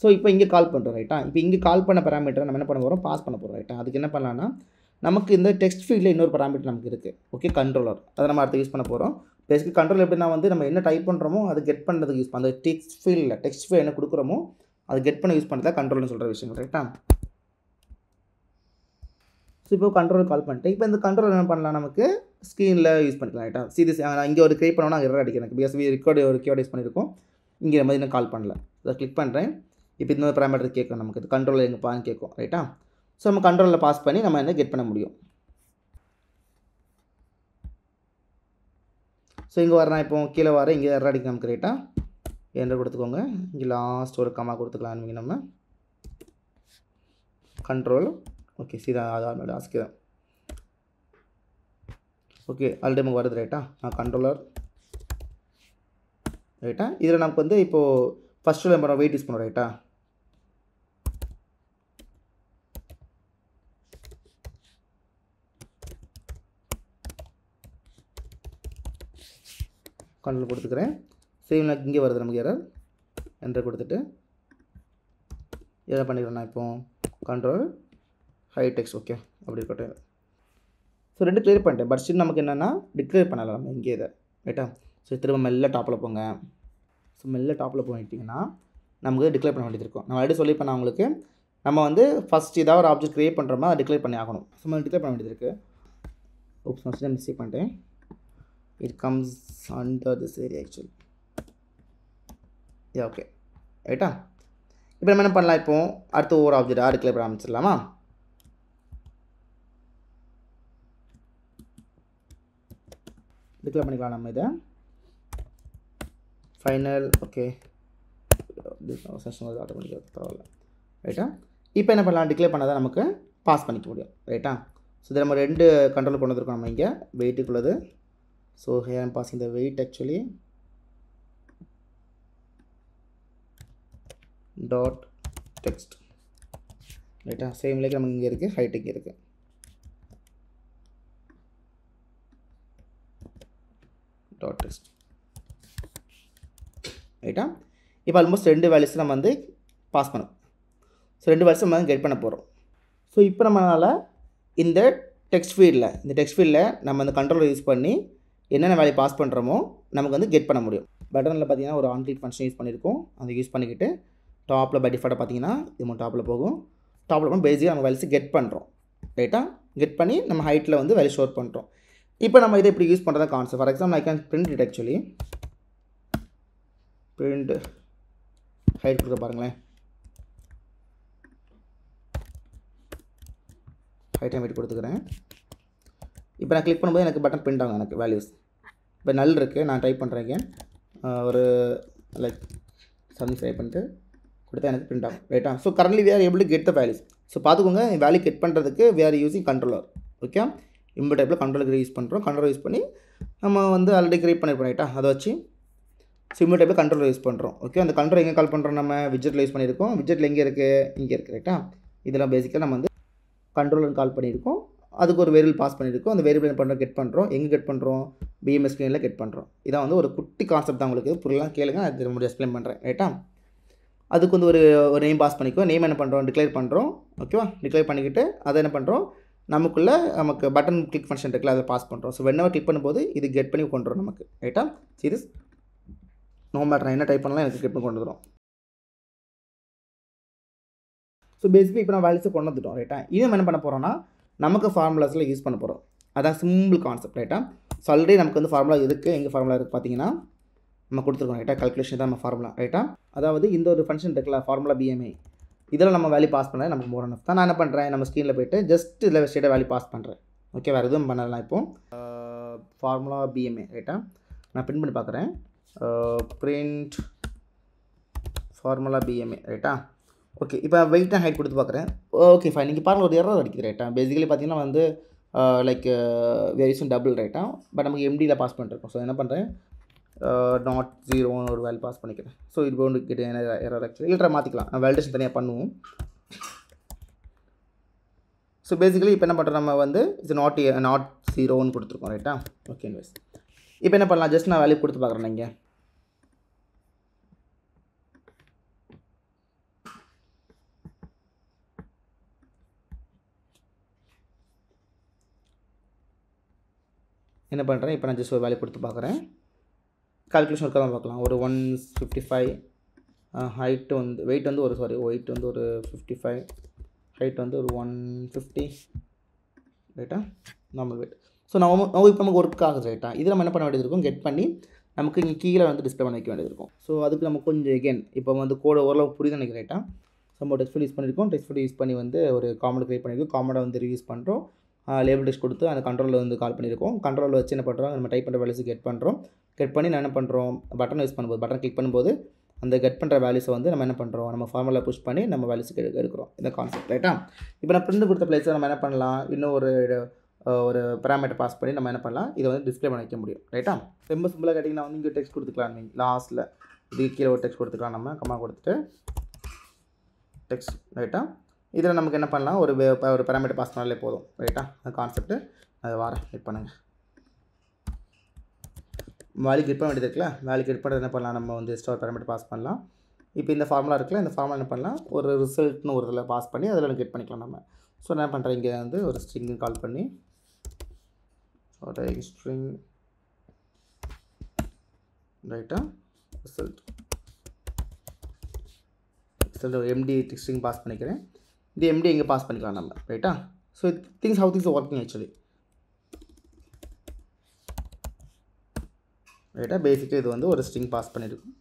ஸோ இப்போ இங்கே கால் பண்ணுறோம் ரைட்டா. இப்போ இங்கே கால் பண்ண பேராமீட்டரை நம்ம என்ன பண்ண போகிறோம், பாஸ் பண்ண போகிறோம் ரைட்டா. அதுக்கு என்ன பண்ணலாம்னா நமக்கு இந்த டெக்ஸ்ட் ஃபீல்டில் இன்னொரு பேராமீட்டர் நமக்கு இருக்குது. Okay, controller. அதை நம்ம அடுத்து யூஸ் பண்ண போகிறோம். பேசிக் கண்ட்ரோல் எப்படின்னா வந்து நம்ம என்ன டைப் பண்ணுறோமோ அது கெட் பண்ணுறதுக்கு யூஸ் பண்ண, அந்த டெக்ஸ்ட் ஃபீல்டு என்ன கொடுக்குறோமோ அது கெட் பண்ண யூஸ் பண்ணுறதா கண்ட்ரோல்னு சொல்கிற விஷயம் ரைட்டா. ஸோ இப்போ கண்ட்ரோல் கால் பண்ணிட்டு இப்போ இந்த கண்ட்ரோல் என்ன பண்ணலாம், நமக்கு ஸ்க்ரீனில் யூஸ் பண்ணிக்கலாம் ரைட்டா. சீரியஸ் இங்கே ஒரு கிரியேட் பண்ணோன்னா எரர் அடிக்கும் எனக்கு. பிகாஸ் ஒரு கீவேர்ட் யூஸ் பண்ணியிருக்கோம். இங்கே நம்ம இன்னும் கால் பண்ணல. அதை கிளிக் பண்ணுறேன். இப்போ இன்னொரு பேராமீட்டர் கேட்கும் நமக்கு, இது கண்ட்ரோலில் எங்கே பான்னு கேட்கும் ரைட்டா. ஸோ நம்ம கண்ட்ரோலில் பாஸ் பண்ணி நம்ம என்ன கெட் பண்ண முடியும். ஸோ இங்கே வரேன், இப்போ கீழே வர இங்கே எரர் அடிக்கும் நமக்கு ரைட்டா. என்டர் கொடுத்துக்கோங்க. இங்கே லாஸ்ட் ஒரு கமா கொடுத்துக்கலாம். நம்ம கண்ட்ரோல் ஓகே சீதா அது ஆஸ்க்கு தான். ஓகே ஆல்ரெடி நமக்கு வருது ரைட்டா. நான் கண்ட்ரோலர் ரைட்டா. இதில் நமக்கு வந்து இப்போது ஃபஸ்ட்டு நம்ம வெயிட் யூஸ் பண்ணுறோம் ரைட்டா. கண்ட்ரோல் கொடுத்துக்கிறேன். சேம் எனக்கு இங்கே வருது நமக்கு எரர். என்டர் கொடுத்துட்டு எதை பண்ணிக்கிறேன் நான் இப்போ கண்ட்ரோல் ஹை டெக்ஸ்ட் ஓகே அப்படி இருக்கட்டும். ஸோ 2 கிளியர் பண்ணிட்டேன். பட் ஸ்டில் நமக்கு என்னென்னா டிக்ளேர் பண்ணலாம் நம்ம இங்கே இதை ரைட்டா. ஸோ திரும்ப மெல்ல டாப்பில் போங்க. ஸோ மெல்ல டாப்பில் போயிட்டிங்கன்னா நமக்கு டிக்ளேர் பண்ண வேண்டியது இருக்கும். நான் ஆல்ரெடி சொல்லிப்பேன் உங்களுக்கு நம்ம வந்து ஃபஸ்ட் ஏதாவது ஒரு ஆப்ஜெக்ட் க்ரியேட் பண்ணுறோமா அதை டிக்ளேர் பண்ணி ஆகணும். ஸோ நம்ம டிக்ளேர் பண்ண வேண்டியது இருக்குது. ஓப்ஸ் ஃபஸ்ட்டு மிஸ்டேக் பண்ணிட்டேன். It comes under this area actually. Okay ரைட்டா. இப்போ நம்ம என்ன பண்ணலாம், இப்போ அடுத்து ஒவ்வொரு ஆப்ஜெக்டாக டிக்ளேர் பண்ண ஆரம்பிச்சிடலாமா. டிக்ளேர் பண்ணிக்கலாம் நம்ம இதை ஃபைனல். ஓகே செஷன் ஆட்டோமேட்டிக்காக பரவாயில்ல ரைட்டா. இப்போ என்ன பண்ணலாம், டிக்ளேர் பண்ணால் நமக்கு பாஸ் பண்ணிக்க முடியும் ரைட்டா. ஸோ இதை நம்ம 2 கண்ட்ரோல் கொண்டு வந்துருக்கோம் நம்ம இங்கே வெயிட்டுக்குள்ளது. So here I'm passing the weight actually dot text ரைட்டா. சேம் லைக் நமக்கு இங்கே இருக்குது, ஹைட் இங்கே இருக்குது. டாட் டெக்ஸ்ட் ரைட்டா. இப்போ ஆல்மோஸ்ட் 2 வேல்யூஸ் நம்ம வந்து பாஸ் பண்ணோம். ஸோ 2 வேல்யூஸ் நம்ம கெட் பண்ண போகிறோம். ஸோ இப்போ நம்மளால் இந்த டெக்ஸ்ட் ஃபீல்டில் நம்ம அந்த கண்ட்ரோல் யூஸ் பண்ணி என்னென்ன வேல்யூ பாஸ் பண்ணுறோமோ நமக்கு வந்து கெட் பண்ண முடியும். பட்டனில் பார்த்தீங்கன்னா ஒரு ஆன்கிளிக் ஃபங்க்ஷன் யூஸ் பண்ணியிருக்கோம். அதை யூஸ் பண்ணிக்கிட்டு டாப்பில் பை டிஃபால்ட்டாக பார்த்தீங்கன்னா இது மட்டும் டாப்பில் போகும். டாப்பில் போய் பேசிக்காக நம்ம வேல்யூஸ் கெட் பண்ணுறோம் ரைட்டா. கெட் பண்ணி நம்ம ஹைட்டில் வந்து வேல்யூ ஸ்டோர் பண்ணுறோம். இப்போ நம்ம இதை இப்படி யூஸ் பண்ணுறதா concept. For example I can print it actually. Print height கொடுக்க பாருங்களேன். ஹைட் அண்ட் வெயிட் கொடுத்துக்கிறேன். இப்போ நான் கிளிக் பண்ணும்போது எனக்கு பட்டன் பிரிண்ட் ஆகும் எனக்கு வேல்யூஸ். இப்போ நல் இருக்குது, நான் டைப் பண்ணுறேன் ஒரு லைக் 75 பண்ணிட்டு கொடுத்தா எனக்கு பிரிண்ட் ஆகும் ரைட்டா. So currently we are able to get the values. So பார்த்துக்கோங்க வேல்யூ கெட் பண்ணுறதுக்கு we are using controller. Okay இம்பு டைப்பில் கண்ட்ரோலர் யூஸ் பண்ணுறோம். கண்ட்ரோலர் யூஸ் பண்ணி நம்ம வந்து ஆல்ரெடி கிரியேட் பண்ணியிருப்போம் ரைட்டா. அதை வச்சு சிம்பிள் டைப்பில் கண்ட்ரோலர் யூஸ் பண்ணுறோம். ஓகே அந்த கண்ட்ரோல் எங்கே கால் பண்ணுறோம், நம்ம விட்ஜெட்டில் யூஸ் பண்ணியிருக்கோம். விட்ஜெட்டில் எங்கே இருக்குது, இங்கே இருக்குது ரைட்டா. இதெல்லாம் பேசிக்காக நம்ம வந்து கண்ட்ரோலர் கால் பண்ணியிருக்கோம். அதுக்கு ஒரு வேரியபிள் பாஸ் பண்ணியிருக்கோம். அந்த வேரியபிள் என்ன பண்ணுறோம், கெட் பண்ணுறோம். எங்கே கெட் பண்ணுறோம், பிஎம்எஸ் ஸ்க்ரீனில் கெட் பண்ணுறோம். இதான் வந்து ஒரு குட்டி கான்செப்ட் தான். உங்களுக்கு புரியலாம் கேளுங்க, அது முடியும் எக்ஸ்பிளைன் பண்ணுறேன் ரைட்டா. அதுக்கு வந்து ஒரு நேம் பாஸ் பண்ணிக்கோ. நேம் என்ன பண்ணுறோம், டிக்ளேர் பண்ணுறோம். ஓகேவா, டிக்ளேர் பண்ணிக்கிட்டு அதை என்ன பண்ணுறோம், நமக்கு பட்டன் கிளிக் ஃபங்க்ஷன் இருக்குல்ல அதை பாஸ் பண்ணுறோம். ஸோ வென்னவர் கிளிக் பண்ணும்போது இது கெட் பண்ணி கொண்டு வரும் நமக்கு ரைட்டா. சீரியஸ் நோ மேட்டர் நான் என்ன டைப் பண்ணலாம் எனக்கு கெட் பண்ணி கொண்டு வந்துடும். ஸோ பேசிக்காக இப்போ நான் வேல்யூஸை கொண்டு வந்துட்டோம் ரைட்டா. இது என்ன பண்ண போகிறோம்னா நமக்கு ஃபார்முலாஸில் யூஸ் பண்ண போகிறோம். அதான் சிம்பிள் கான்செப்ட் ரைட்டா. ஸோ ஆல்ரெடி நமக்கு வந்து ஃபார்முலா இருக்குது. எங்கள் ஃபார்முலா இருக்குது பார்த்தீங்கன்னா நம்ம கொடுத்துருக்கோம் ரைட்டா. கால்குலேஷன் தான் நம்ம ஃபார்முலா ரைட்டா. அதாவது இந்த ஒரு ஃபங்க்ஷன் இருக்குல்ல ஃபார்முலா பிஎம்ஐ, இதில் நம்ம வேல்யூ பாஸ் பண்ண நமக்கு மோர் தான். நான் என்ன பண்ணுறேன், நம்ம ஸ்க்ரீனில் போய்ட்டு ஜஸ்ட் இதில் ஸ்டேட்டாக வேல்யூ பாஸ் பண்ணுறேன். ஓகே வேறு எதுவும் பண்ணலாம். இப்போது ஃபார்முலா பிஎம்ஐ ரைட்டா நான் பிரிண்ட் பண்ணி பார்க்குறேன். பிரிண்ட் ஃபார்முலா பிஎம்ஐ ரைட்டா. ஓகே இப்போ வெயிட் அண்ட் ஹைட் கொடுத்து பார்க்குறேன். Okay fine. நீங்கள் பாருங்கள் ஒரு எரர் அடிக்குது ரைட்டா. பேசிக்கலி பார்த்தீங்கன்னா வந்து லைக் வேரியேஷன் டபுள் ரைட்டா. பட் நமக்கு எம்டியில் பாஸ் பண்ணிருக்கோம். ஸோ என்ன பண்ணுறேன், நாட் 0 ஒரு வேல்யூ பாஸ் பண்ணிக்கிறேன். ஸோ இது ஒன்று கிட்ட எரர் ஆக்சுவலி இல்லைட்டா மாற்றிக்கலாம். நான் வேலிடேஷன் தனியாக பண்ணுவோம். ஸோ பேசிக்கலி இப்போ என்ன பண்ணுறோம், நம்ம வந்து இது நாட் 0 கொடுத்துருக்கோம் ரைட்டா. ஓகே இன்வெஸ்ட் இப்போ என்ன பண்ணலாம், ஜஸ்ட் நான் வேல்யூ கொடுத்து பார்க்குறேன். நீங்கள் என்ன பண்ணுறேன், இப்போ நான் ஜஸ்ட் ஒரு வேல்யூ கொடுத்து பார்க்குறேன். கால்குலேஷன் ஒர்க்காக தான் பார்க்கலாம். ஒரு 155 ஹைட்டு வந்து வெயிட் வந்து வெயிட் வந்து ஒரு 55, ஹைட் வந்து ஒரு 150 ரைட்டா நார்மல் வெயிட். ஸோ நம்ம இப்போ நமக்கு ஒர்க் ஆகுது ரைட்டா. இது நம்ம என்ன பண்ண வேண்டியது இருக்கும், கெட் பண்ணி நமக்கு இங்கே கீழே வந்து டிஸ்பிளே பண்ண வைக்க வேண்டியது இருக்கும். ஸோ அதுக்கு நம்ம கொஞ்சம் எகெயின் இப்போ வந்து கோடு ஓரளவு புரியுது நினைக்கிறேன் ரைட்டா. நம்ம டெக்ஸ்ட் ஃபீல்ட் யூஸ் பண்ணியிருக்கோம். டெக்ஸ்ட் ஃபீல்ட் யூஸ் பண்ணி வந்து ஒரு காமெண்ட் க்ரியேட் பண்ணியிருக்கோம். காமெண்டை வந்து ரியூஸ் பண்ணுறோம். லேபிள் டெக்ஸ்ட் கொடுத்து அந்த கண்ட்ரோலில் வந்து கால் பண்ணியிருக்கோம். கண்ட்ரோலில் வச்சு என்ன பண்ணுறோம், நம்ம டைப் பண்ணுற வேல்யூஸ் கெட் பண்ணுறோம். கெட் பண்ணி நான் என்ன பண்ணுறோம், பட்டன் யூஸ் பண்ணும்போது பட்டன் கிளிக் பண்ணும்போது அந்த கெட் பண்ணுற வேல்யூஸை வந்து நம்ம என்ன பண்ணுறோம், நம்ம ஃபார்முலா புஷ் பண்ணி நம்ம வேல்யூஸுக்கு எடுக்கிறோம் இந்த கான்செப்ட். ரைட்டா? இப்போ நான் பிரிண்ட் கொடுத்த பிளேஸில் நம்ம என்ன பண்ணலாம், இன்னும் ஒரு பேராமீட்டர் பாஸ் பண்ணி நம்ம என்ன பண்ணலாம், இதை வந்து டிஸ்பிளே பண்ண வைக்க முடியும். ரைட்டா? ரொம்ப சிம்பிளாக கேட்டிங்கன்னா வந்து இங்கே டெக்ஸ்ட் கொடுத்துக்கலாம். நீங்கள் லாஸ்ட்டில் இதுக்கு கீழே ஒரு டெக்ஸ்ட் கொடுத்துக்கலாம். நம்ம கம்மா கொடுத்துட்டு டெக்ஸ்ட். ரைட்டா? இதில் நமக்கு என்ன பண்ணலாம், ஒரு பேராமீட்டர் பாஸ் பண்ணாலே போதும். ரைட்டா? அந்த கான்செப்ட்டு அது வாரம் வெயிட் பண்ணுங்கள். வேல்யூ கிரியேட் பண்ண வேண்டியது இருக்குல்ல, வேல்யூ கிரியேட் பண்ண என்ன பண்ணலாம், நம்ம வந்து எக்ஸ்ட்ரா பேராமீட்டர் பாஸ் பண்ணலாம். இப்போ இந்த ஃபார்முலா இருக்குல்ல, இந்த ஃபார்முலா என்ன பண்ணலாம், ஒரு ரிசல்ட்னு ஒரு இதில் பாஸ் பண்ணி அதில் கிரியேட் பண்ணிக்கலாம் நம்ம. ஸோ என்ன பண்ணுறேன், இங்கே வந்து ஒரு ஸ்ட்ரிங்கு கால் பண்ணி ஒரு ஸ்ட்ரிங். ரைட்டா? ரிசல்ட் ஒரு எம்டி ஸ்ட்ரிங் பாஸ் பண்ணிக்கிறேன். இந்த எம்டி எங்கே பாஸ் பண்ணிக்கலாம் நம்ம. ரைட்டா? So things how things working actually. ரைட்டா? பேசிக்காக இது வந்து ஒரு ஸ்ட்ரிங் பாஸ் பண்ணியிருக்கும்.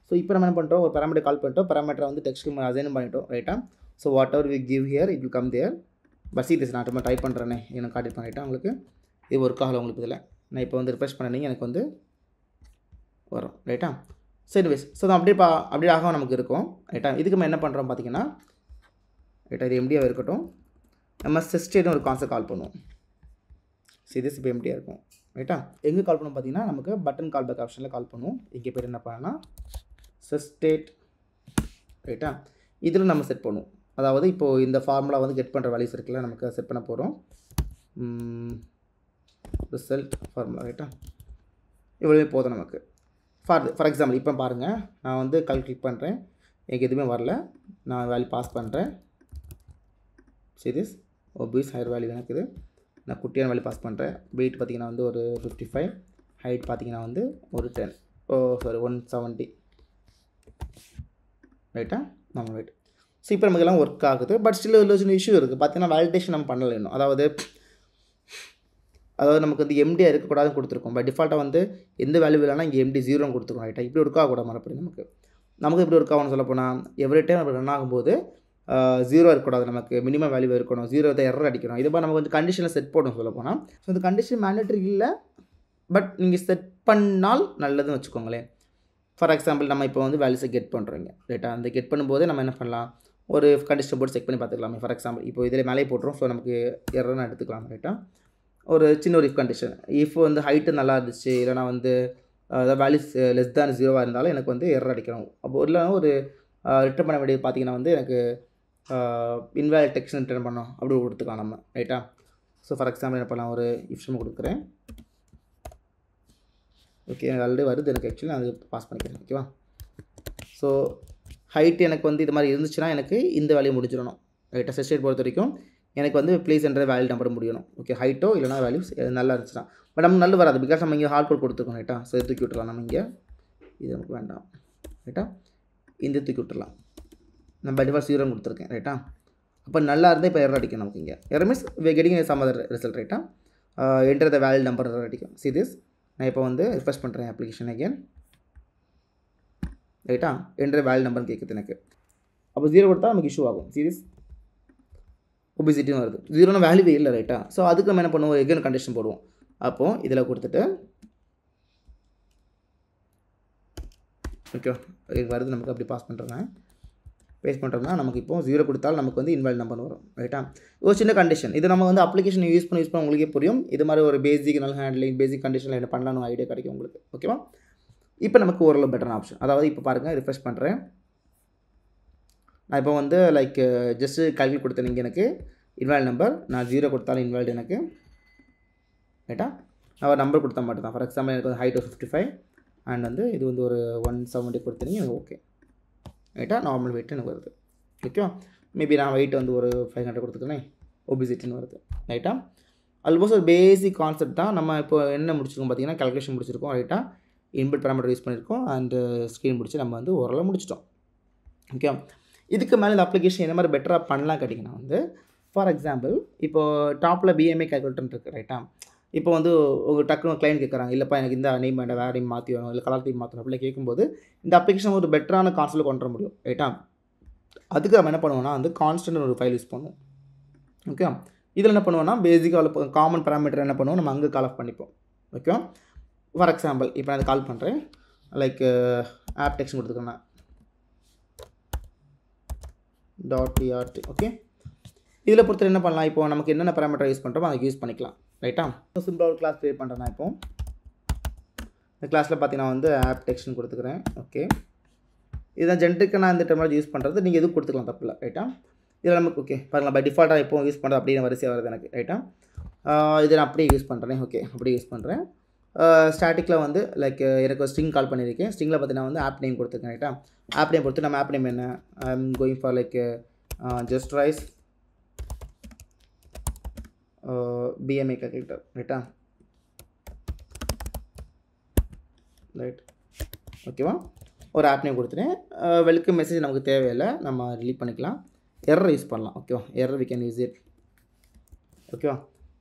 ஸோ இப்போ நம்ம என்ன பண்ணுறோம், ஒரு பேராமீட்டர் கால் பண்ணிட்டோம், பேராமீட்டரை வந்து டெக்ஸ்ட்டுக்கு அசைன் பண்ணிட்டோம். ரைட்டா? So what we give here it will come there. But see this நான் நம்ம டைப் பண்ணுறேனே, எனக்கு காட்டியிருப்பேன். ரைட்டா? உங்களுக்கு இது ஒர்க் ஆகலை உங்களுக்கு இதில். நான் இப்போ வந்து ரிஃப்ரெஷ் பண்ணீங்க எனக்கு வந்து வரும். ரைட்டா? சரி வைஸ். ஸோ அது அப்படியே ஆக நமக்கு இருக்கும். ரைட்டா? இதுக்கு நம்ம என்ன பண்ணுறோம் பார்த்தீங்கன்னா, ரைட்டா இது எம்டியாக இருக்கட்டும், நம்ம சிஸ்டேட்னு ஒரு கான்செப்ட் கால் பண்ணுவோம். சி திஸ் இப்போ எம்டியாக இருக்கும். ரைட்டா? எங்கே கால் பண்ணுவோம் பார்த்தீங்கன்னா, நமக்கு பட்டன் கால் பேக் ஆப்ஷனில் கால் பண்ணுவோம். இங்கே பேர் என்ன பண்ணலாம்னா சிஸ்டேட். ரைட்டா? இதில் நம்ம செட் பண்ணுவோம். அதாவது இப்போது இந்த ஃபார்முலா வந்து கெட் பண்ணுற வேல்யூஸ் இருக்குல்ல, நமக்கு செட் பண்ண போகிறோம். Result formula. ரைட்டா? இவ்வளோ போதும் நமக்கு. ஃபார் எக்ஸாம்பிள் இப்போ பாருங்கள், நான் வந்து கிளிக் பண்ணுறேன், எனக்கு எதுவுமே வரல. நான் வேல்யூ பாஸ் பண்ணுறேன். திஸ் ஒபிஸ் ஹையர் வேல்யூ எனக்கு இது. நான் குட்டியான வேல்யூ பாஸ் பண்ணுறேன். வெயிட் பார்த்திங்கன்னா வந்து ஒரு 55, ஹைட் பார்த்திங்கன்னா வந்து ஒரு 10, 170. ரைட்டா? நம்ம வெயிட். ஸோ இப்போ நமக்கெல்லாம் ஒர்க் ஆகுது. பட் ஸ்டில் ஒரு சின்ன இஷ்யூ இருக்குது. பார்த்தீங்கன்னா வேலிடேஷன் நம்ம பண்ணலை இன்னும். அதாவது நமக்கு வந்து எம்டியாக இருக்கக்கூடாதுன்னு கொடுத்துருக்கோம். பட் டிஃபால்ட்டாக வந்து எந்த வேல்யூ இல்லைனா இங்கே எம்டி 0 கொடுத்துருக்கோம். ரைட்டா? இப்படி ஒர்க் ஆகக்கூடாது மறுபடியும் நமக்கு எப்படி ஒர்க் ஆகும்னு சொல்ல போனால், எவ்ரி டைம் நம்ம ரன் ஆகும்போது 0 இருக்கக்கூடாது, நமக்கு மினிமம் வேல்யூ இருக்கணும். 0 தான் எரர் அடிக்கணும். இது மாதிரி நம்ம கொஞ்சம் கண்டிஷனில் செட் போடணும் சொல்ல போனால். ஸோ இந்த கண்டிஷன் மேண்டேட்டரி இல்லை, பட் நீங்கள் செட் பண்ணால் நல்லதுன்னு வச்சுக்கோங்களேன். ஃபார் எக்ஸாம்பிள் நம்ம இப்போ வந்து வேல்யூஸை கெட் பண்ணுறோங்க. ரைட்டா? அந்த கெட் பண்ணும்போது நம்ம என்ன பண்ணலாம், ஒரு கண்டிஷன் போட்டு செக் பண்ணி பார்த்துக்கலாமே. ஃபார் எக்ஸாம்பிள் இப்போ இதில் மேலே போட்டுரும். ஸோ நமக்கு எரர்னு எடுத்துக்கலாம். ரைட்டா? ஒரு சின்ன ஒரு இஃப் கண்டிஷன். இஃப் வந்து ஹைட்டு நல்லா இருந்துச்சு, இல்லைனா வந்து வேல்யூஸ் லெஸ் தேன் 0 இருந்தாலும் எனக்கு வந்து எரர் அடிக்கணும். அப்போ இல்லைனா ஒரு ரிட்டர்ன் பண்ண வேண்டியது பார்த்திங்கன்னா வந்து எனக்கு இன்வேலிட் டெக்ஸ்ட் ரிட்டர்ன் பண்ணோம் அப்படி கொடுத்துக்கலாம் நம்ம. ரைட்டா? ஸோ ஃபார் எக்ஸாம்பிள் என்ன பண்ணலாம், ஒரு இஃப் ஸ்டேட்மெண்ட் கொடுக்குறேன். ஓகே, எனக்கு ஆல்ரெடி வருது. எனக்கு ஆக்சுவலி நான் அது பாஸ் பண்ணிக்கிறேன். ஓகேவா? ஸோ ஹைட் எனக்கு வந்து இது மாதிரி இருந்துச்சுன்னா எனக்கு இந்த வேல்யூ முடிஞ்சிடணும். ரைட்டா? ஸ்டேட் பொறுத்த வரைக்கும் எனக்கு வந்து ப்ளீஸ் என்ற வேல்யூ நம்பர் முடியணும். ஓகே, ஹைட்டோ இல்லைனா வேல்யூஸ் நல்லா இருந்துச்சுன்னா. பட் நம்ம நல்ல வராது, பிகாஸ் நம்ம இங்கே ஹார்ட் கோட் கொடுத்துருக்கோம். ரைட்டா? ஸோ தூக்கி விட்டுலாம் நம்ம இங்கே. இது நமக்கு வேண்டாம். ரைட்டா? இந்த தூக்கி விட்டுலாம். நான் பை டிஃபால்ட் 0 கொடுத்துருக்கேன். ரைட்டா? அப்போ நல்லா இருந்தால் இப்போ எரர் அடிக்கும் நமக்கு. இங்கே error means getting some other result. ரைட்டா? Enter the value number error அடிக்கும். See this. நான் இப்போ வந்து ரிஃப்ரெஷ் பண்ணுறேன் அப்ளிகேஷன் அகேன். ரைட்டா? என்டர் வேல்யூ நம்பர்னு கேட்குது எனக்கு. அப்போ 0 கொடுத்தா நமக்கு இஷ்யூ ஆகும். சி திஸ் ஒபிசிட்டியும் வருது. 0னா வேல்யூவே இல்லை. ரைட்டா? ஸோ அதுக்கு நம்ம என்ன பண்ணுவோம், எகன் கண்டிஷன் போடுவோம். அப்போது இதில் கொடுத்துட்டு ஓகே வருது நமக்கு. அப்படி பாஸ் பண்ணுறேன், பேஸ் பண்ணுறோம்னா நமக்கு இப்போ 0 கொடுத்தாலும் நமக்கு வந்து இன்வாலிட் நம்பர் வரும். ரைட்டா? ஒரு சின்ன கண்டிஷன். இது நம்ம வந்து அப்ளிகேஷன் யூஸ் பண்ண உங்களுக்கே புரியும். இது மாதிரி ஒரு பேசிக் நல் ஹேண்ட்லிங், பேசிக் கண்டிஷனில் என்ன பண்ணலாம்னு ஐடியா கிடைக்கும் உங்களுக்கு. ஓகேவா? இப்போ நமக்கு ஓரளவு பெட்டரான ஆப்ஷன். அதாவது இப்போ பாருங்கள், ரிஃப்ரெஷ் பண்ணுறேன். நான் இப்போ வந்து லைக் ஜஸ்ட்டு கால்குலேட் கொடுத்தேன். நீங்கள் எனக்கு இன்வாலிட் நம்பர், நான் 0 கொடுத்தாலும் இன்வாலிட் எனக்கு. ரைட்டா? நான் ஒரு நம்பர் கொடுத்தா மட்டும் தான். ஃபார் எக்ஸாம்பிள் எனக்கு வந்து ஹைட் 55 அண்ட் வந்து இது வந்து ஒரு 170 கொடுத்தீங்க எனக்கு ஓகே. ரைட்டா? நார்மல் வெயிட் எனக்கு வருது. ஓகேவா? மேபி நான் வெயிட் வந்து ஒரு 500 கொடுத்துக்கிறேன், ஒபிசிட்டின்னு வருது. ரைட்டா? ஆல்மோஸ்ட் ஒரு பேசிக் கான்செப்ட் தான். நம்ம இப்போ என்ன முடிச்சிருக்கோம் பார்த்தீங்கன்னா, கால்குலேஷன் முடிச்சிருக்கோம். ரைட்டா? இன்புட் பேராமீட்டர் யூஸ் பண்ணியிருக்கோம் அண்டு ஸ்க்ரீன் முடிச்சு நம்ம வந்து ஓரளவு முடிச்சிட்டோம். ஓகே, இதுக்கு மேலே இந்த அப்ளிகேஷன் என்ன மாதிரி பெட்டராக பண்ணலாம் கேட்டிங்கன்னா வந்து, ஃபார் எக்ஸாம்பிள் இப்போது டாப்பில் பிஎம்ஐ கால்குலேட்டர் இருக்குது. ரைட்டா? இப்போ வந்து உங்கள் டக்குனு கிளைண்ட் கேட்குறாங்க, இல்லைப்பா எனக்கு இந்த நேம் வேண்டாம், வேறு நேம் மாற்றி வேணும், இல்லை கலர் தீம் மாற்றணும் அப்படிலாம் கேட்கும்போது இந்த அப்ளிகேஷன் ஒரு பெட்டரான கான்செப்ட் கொண்டு வர முடியும். ரைட்டா? அதுக்கு நம்ம என்ன பண்ணுவோம்னா வந்து கான்ஸ்டன்ட் ஒரு ஃபைல் யூஸ் பண்ணுவோம். ஓகே, இதில் என்ன பண்ணுவோம்னா பேசிக்காக காமன் பேராமீட்டர் என்ன பண்ணுவோம், நம்ம அங்கே கால் ஆஃப் பண்ணிப்போம். ஓகே, ஃபார் எக்ஸாம்பிள் இப்போ நான் கால் பண்ணுறேன், லைக் ஆப் டெக்ஸ்ட் கொடுத்துக்கிறேன். .trt okay. இதில் பொறுத்தவரை என்ன பண்ணலாம், இப்போ நமக்கு என்னென்ன பேராமீட்டர் யூஸ் பண்ணுறோமோ அதை யூஸ் பண்ணிக்கலாம். ரைட்டா? சிம்பிளாக ஒரு கிளாஸ் க்ரியேட் பண்ணுறேன். இப்போ இந்த கிளாஸில் பார்த்தீங்கன்னா வந்து ஆப் டெக்ஸ்ட்னு கொடுத்துக்கிறேன். ஓகே, இதுதான் ஜென்ரிக்காக நான் இந்த டெர்மினாலஜி யூஸ் பண்ணுறது. நீங்கள் எதுவும் கொடுத்துக்கலாம், தப்பு இல்லை. ரைட்டா? இதில் நமக்கு ஓகே பாருங்களா, பை டிஃபால்ட்டாக இப்போ யூஸ் பண்ணுறது அப்படியே வரிசையாக வருது எனக்கு. ரைட்டா? இதை நான் அப்படியே யூஸ் பண்ணுறேன். ஓகே, அப்படியே யூஸ் பண்ணுறேன். ஸ்டாட்டிக்கில் வந்து லைக் எனக்கு ஒரு ஸ்ட்ரிங் கால் பண்ணியிருக்கேன். ஸ்ட்ரிங்கில் பார்த்தீங்கன்னா வந்து ஆப் நேம் கொடுத்துருக்கேன். ரைட்டா? ஆப் நேம் பொறுத்து நம்ம ஆப் நேம் என்ன, I am going for like just rice BMA calculator. ரைட்டா? ரைட், ஓகேவா? ஒரு ஆப் நேம் கொடுத்துட்டேன். வெல்கம் மெசேஜ் நமக்கு தேவையில்லை, நம்ம ரிலீட் பண்ணிக்கலாம். எரர் யூஸ் பண்ணலாம். ஓகேவா? Error we can use it. ஓகேவா?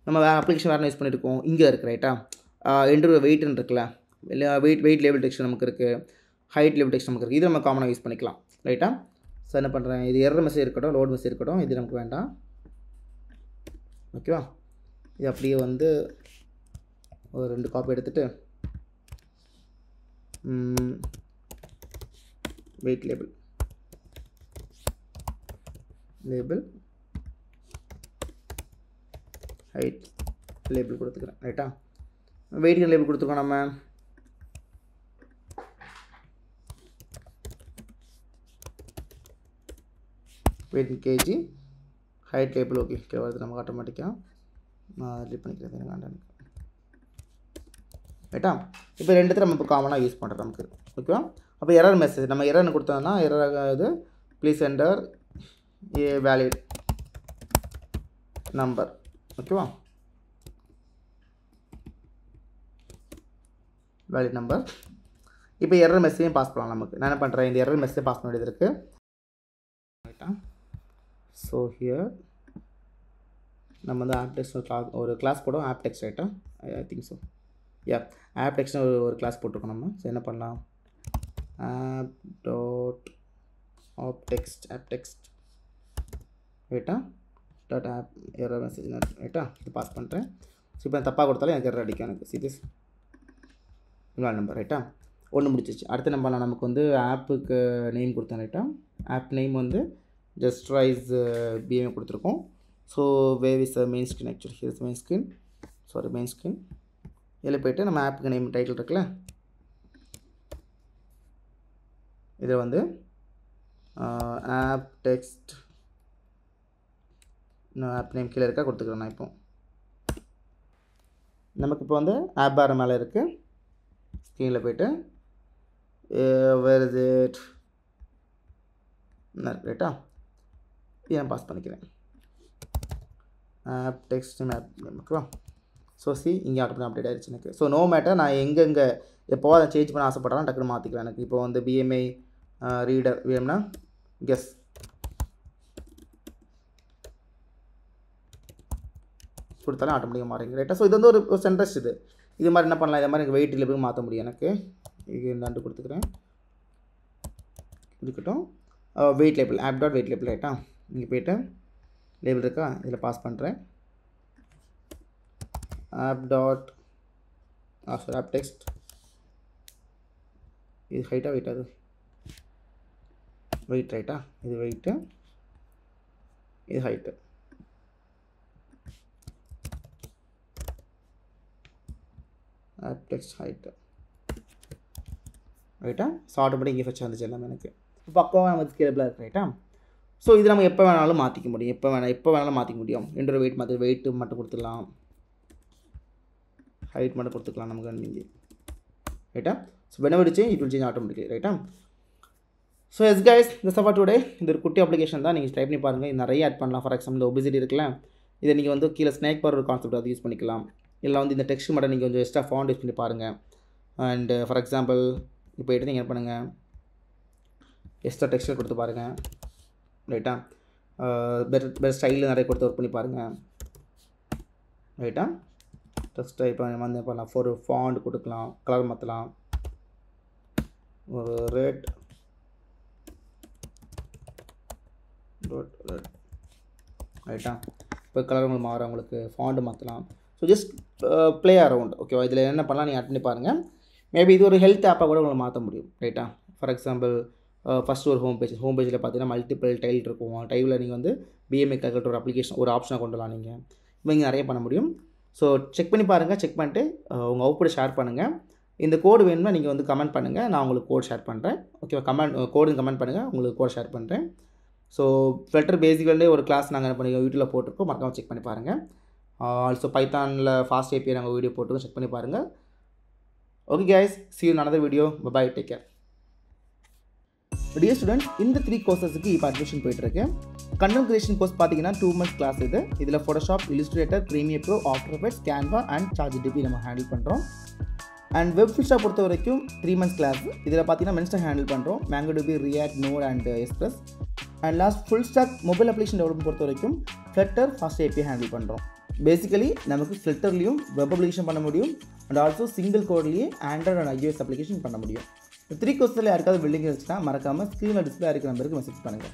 நம்ம அப்ளிகேஷன் வேறு யூஸ் பண்ணியிருக்கோம். இங்கே இருக்குது. ரைட்டா? என்ட்ரு வெயிட்னு இருக்குல்ல, இல்லை வெயிட் லேபிள் டெக்ஸ்ட் நமக்கு இருக்குது, ஹைட் லேபிள் டெக்ஸ்ட் நமக்கு இருக்குது. இது நம்ம காமனாக யூஸ் பண்ணிக்கலாம். ரைட்டா? ஸோ என்ன பண்ணுறேன், இது எரர் மெசேஜ் இருக்கட்டும், லோட் மெசேஜ் இருக்கட்டும், இது நமக்கு வேண்டாம். ஓகேவா? இது அப்படியே வந்து ஒரு 2 காப்பி எடுத்துகிட்டு வெயிட் லேபிள் ஹைட் லேபிள் கொடுத்துக்கிறேன். ரைட்டா? வெயிட் லேபிள் கொடுத்துருக்கோம் நம்ம. Weight KG, height label okay வருது நமக்கு ஆட்டோமேட்டிக்காக. நான் ரிலீட் பண்ணிக்கிறேன் எனக்கு. ரைட்டா? இப்போ ரெண்டுத்தையும் நம்ம இப்போ காமனாக யூஸ் பண்ணுறோம் நமக்கு. ஓகேவா? அப்போ எரர் மெசேஜ் நம்ம எரர்னு கொடுத்தோம்னா எரர் இது please enter a valid number. ஓகேவா? Valid number. இப்போ எரர் மெசேஜையும் பாஸ் பண்ணலாம் நமக்கு. நான் என்ன பண்ணுறேன், இந்த எரர் மெசேஜ் பாஸ் பண்ண வேண்டியது இருக்குது. ரைட்டா? ஸோ ஹியர் நம்ம வந்து ஆப் டெக்ஸ்ட் ஒரு கிளாஸ் போடுவோம். App text. ரைட்டா? I think so. Yeah, app டெக்ஸ்ட்னு ஒரு கிளாஸ் போட்டிருக்கோம் நம்ம. ஸோ என்ன பண்ணலாம், ஆப் டெக்ஸ்ட் ரைட்டா டாட் ஆப் எரர் மெசேஜ். ரைட்டா? இது பாஸ் பண்ணுறேன். ஸோ இப்போ தப்பாக கொடுத்தாலும் எனக்கு எரர் அடிக்கும். எனக்கு சீரியஸ் இன்வால்வ் நம்பர். ரைட்டா? ஒன்று முடிச்சிச்சு. அடுத்து நம்ம நமக்கு வந்து ஆப்புக்கு நேம் கொடுத்தேன். ரைட்டா? ஆப் நேம் வந்து ஜஸ்ட் ரைஸ் BMA கொடுத்துருக்கோம். So where is main screen, actually here is main screen. Sorry, main screen. இதில் போய்ட்டு நம்ம ஆப்புக்கு நேம் டைட்டில் இருக்குல்ல, இதில் வந்து ஆப் டெக்ஸ்ட் ஆப் நேம் கீழே இருக்கா கொடுத்துக்கிறேன். நான் இப்போ நமக்கு இப்போ வந்து ஆப் பார் மேலே இருக்குது. ஸ்க்ரீனில் போய்ட்டு வேர் இஸ் இட். ரைட்டா? இதை நான் பாஸ் பண்ணிக்கிறேன். App text app name. ஓகேவா? ஸோ இங்கே ஆட்டோமேட்டிக் அப்டேட் ஆகிடுச்சு எனக்கு. ஸோ நோ மேட்டர், நான் எங்கெங்கே எப்போ அதை சேஞ்ச் பண்ண ஆசைப்பட்டாலும் டக்குன்னு மாற்றிக்கலாம். எனக்கு இப்போ வந்து BMA ரீடர் வேணும்னா கெஸ் கொடுத்தாலும் ஆட்டோமேட்டிக்காக மாறிங்க. ரைட்டா? ஸோ இது வந்து ஒரு சென்டென்ஸ். இது மாதிரி என்ன பண்ணலாம், இதை மாதிரி எனக்கு வெயிட் லேபிள் மாற்ற முடியும். எனக்கு இது நண்டு கொடுத்துக்கிறேன். இருக்கட்டும். Weight label app dot weight label. ரைட்டா? இங்கே போய்ட்டு லேபிள் இருக்கா, இதில் பாஸ் பண்ணுறேன். App dot sorry app text. இது ஹைட்டாக வெயிட், அது வெயிட். ரைட்டா? இது வெயிட்டு, இது ஹைட்டு. App text height. ரைட்டா? ஸோ ஆட்டோமேட்டிக் இங்கே ஃபெச் வந்துச்சு எல்லாமே எனக்கு. இப்போ பக்காவாக நமக்கு ஸ்கேலபிளாக இருக்குது. ரைட்டா? ஸோ இது நம்ம எப்போ வேணாலும் மாற்றிக்க முடியும். எப்போ வேணாலும் மாற்றிக்க முடியும். இன்டர் வெயிட் மாற்றி வெயிட்டு மட்டும் கொடுத்துடலாம், ஹைட் மட்டும் கொடுத்துக்கலாம் நமக்கு நீங்கள். ரைட்டா? So whenever you change it will change automatically. ரைட்டா? So S guys, this for today. இது ஒரு குட்டி அப்ளிகேஷன் தான், நீங்கள் ட்ரை பண்ணி பாருங்கள். இது நிறைய ஆட் பண்ணலாம். ஃபார் எக்ஸாம்பிள் இந்த ஒபிசிட்டி இருக்குல்ல, இதை நீங்கள் வந்து கீழே ஸ்னேக் பார் ஒரு கான்செப்ட் அது யூஸ் பண்ணிக்கலாம். இல்லை வந்து இந்த டெக்ஸ்ட் மட்டும் நீங்கள் கொஞ்சம் எக்ஸ்ட்ரா ஃபாண்ட் யூஸ் பண்ணி பாருங்கள். அண்ட் ஃபார் எக்ஸாம்பிள் இப்போ எடுத்து நீங்கள் என்ன பண்ணுங்கள், எக்ஸ்ட்ரா டெக்ஸ்டர் கொடுத்து பாருங்கள். ரைட்டா? பெட்டர் ஸ்டைலில் நிறைய கொடுத்து ஒர்க் பண்ணி பாருங்கள். ரைட்டா? டெக்ஸ்ட்டை இப்போ வந்து பண்ணலாம். ஒரு ஃபாண்ட் கொடுக்கலாம், கலர் மாற்றலாம். ஒரு ரெட் ரைட்டா? இப்போ கலர் உங்களுக்கு மாறும், உங்களுக்கு ஃபாண்ட் மாற்றலாம். So just play around. ஓகேவா? இதில் என்ன பண்ணலாம் நீங்கள் ஆட் பண்ணி பாருங்கள். மேபி இது ஒரு ஹெல்த் ஆப்பாக கூட உங்களுக்கு மாற்ற முடியும். ரைட்டா? ஃபார் எக்ஸாம்பிள் ஃபஸ்ட்டு ஒரு ஹோம் பேஜில் பார்த்தீங்கன்னா மல்டிபிள் டைல் இருக்கும். டைலில் நீங்கள் வந்து பிஎம்ஏ கால்குலேட்டர் ஒரு அப்ளிகேஷன் ஒரு ஆப்ஷனை கொண்டு வரலாம் நீங்கள். இங்கே நிறைய பண்ண முடியும். ஸோ செக் பண்ணி பாருங்கள். செக் பண்ணிட்டு உங்கள் அவுட்புட்டை ஷேர் பண்ணுங்கள். இந்த கோடு வேணும்னா நீங்கள் வந்து கமெண்ட் பண்ணுங்கள். நான் உங்களுக்கு கோட் ஷேர் பண்ணுறேன். ஓகேவா? கோடு கமெண்ட் பண்ணுங்கள். உங்களுக்கு கோட் ஷேர் பண்ணுறேன். ஸோ ஃப்ளட்டர் பேசிக்கல்லே ஒரு கிளாஸ் நாங்கள் என்ன பண்ணி யூடியூப்பில் போட்டிருக்கோம். மறக்காமல் செக் பண்ணி பாருங்கள். ஆல்சோ பைத்தானில் ஃபாஸ்ட் API நாங்கள் வீடியோ போட்டிருக்கோம். செக் பண்ணி பாருங்கள். Okay guys, see you in another video. Bye, take care. Dear students, இந்த 3 கோர்சஸுக்கு இப்போ அட்மிஷன் போயிட்டுருக்கேன். கண்டென்ட் கிரியேஷன் கோர்ஸ் பார்த்தீங்கன்னா 2 months கிளாஸ் இது. இதில் Photoshop, Illustrator, Premiere Pro, After Effects, Canva and சார்ஜிடிபி நம்ம ஹேண்டில் பண்ணுறோம். அண்ட் வெப் ஃபுல் ஸ்டாக் பொறுத்த வரைக்கும் 3 months கிளாஸ். இதில் பார்த்தீங்கன்னா மென்ஸ்டாக் ஹேண்டில் பண்ணுறோம். MangoDB, React, Node and Express. And last full stack mobile application development பொறுத்த வரைக்கும் ஃப்ளட்டர், ஃபாஸ்ட் API ஹேண்டில் பண்ணுறோம். பேசிக்கலி நமக்கு ஃப்ளட்டர்லேயும் வெப் அப்ளிகேஷன் பண்ண முடியும் அண்ட் ஆல்சோ சிங்கிள் கோட்லேயே ஆண்ட்ராய்டு அண்ட் iOS அப்ளிகேஷன் பண்ண முடியும். 3 கோர்ஸில் யாருக்காவது பில்டிங் இருந்துச்சுன்னா மறக்காமல் ஸ்க்ரீனில் டிஸ்பிளே இருக்கிற நம்பருக்கு மெசேஜ் பண்ணுங்கள்.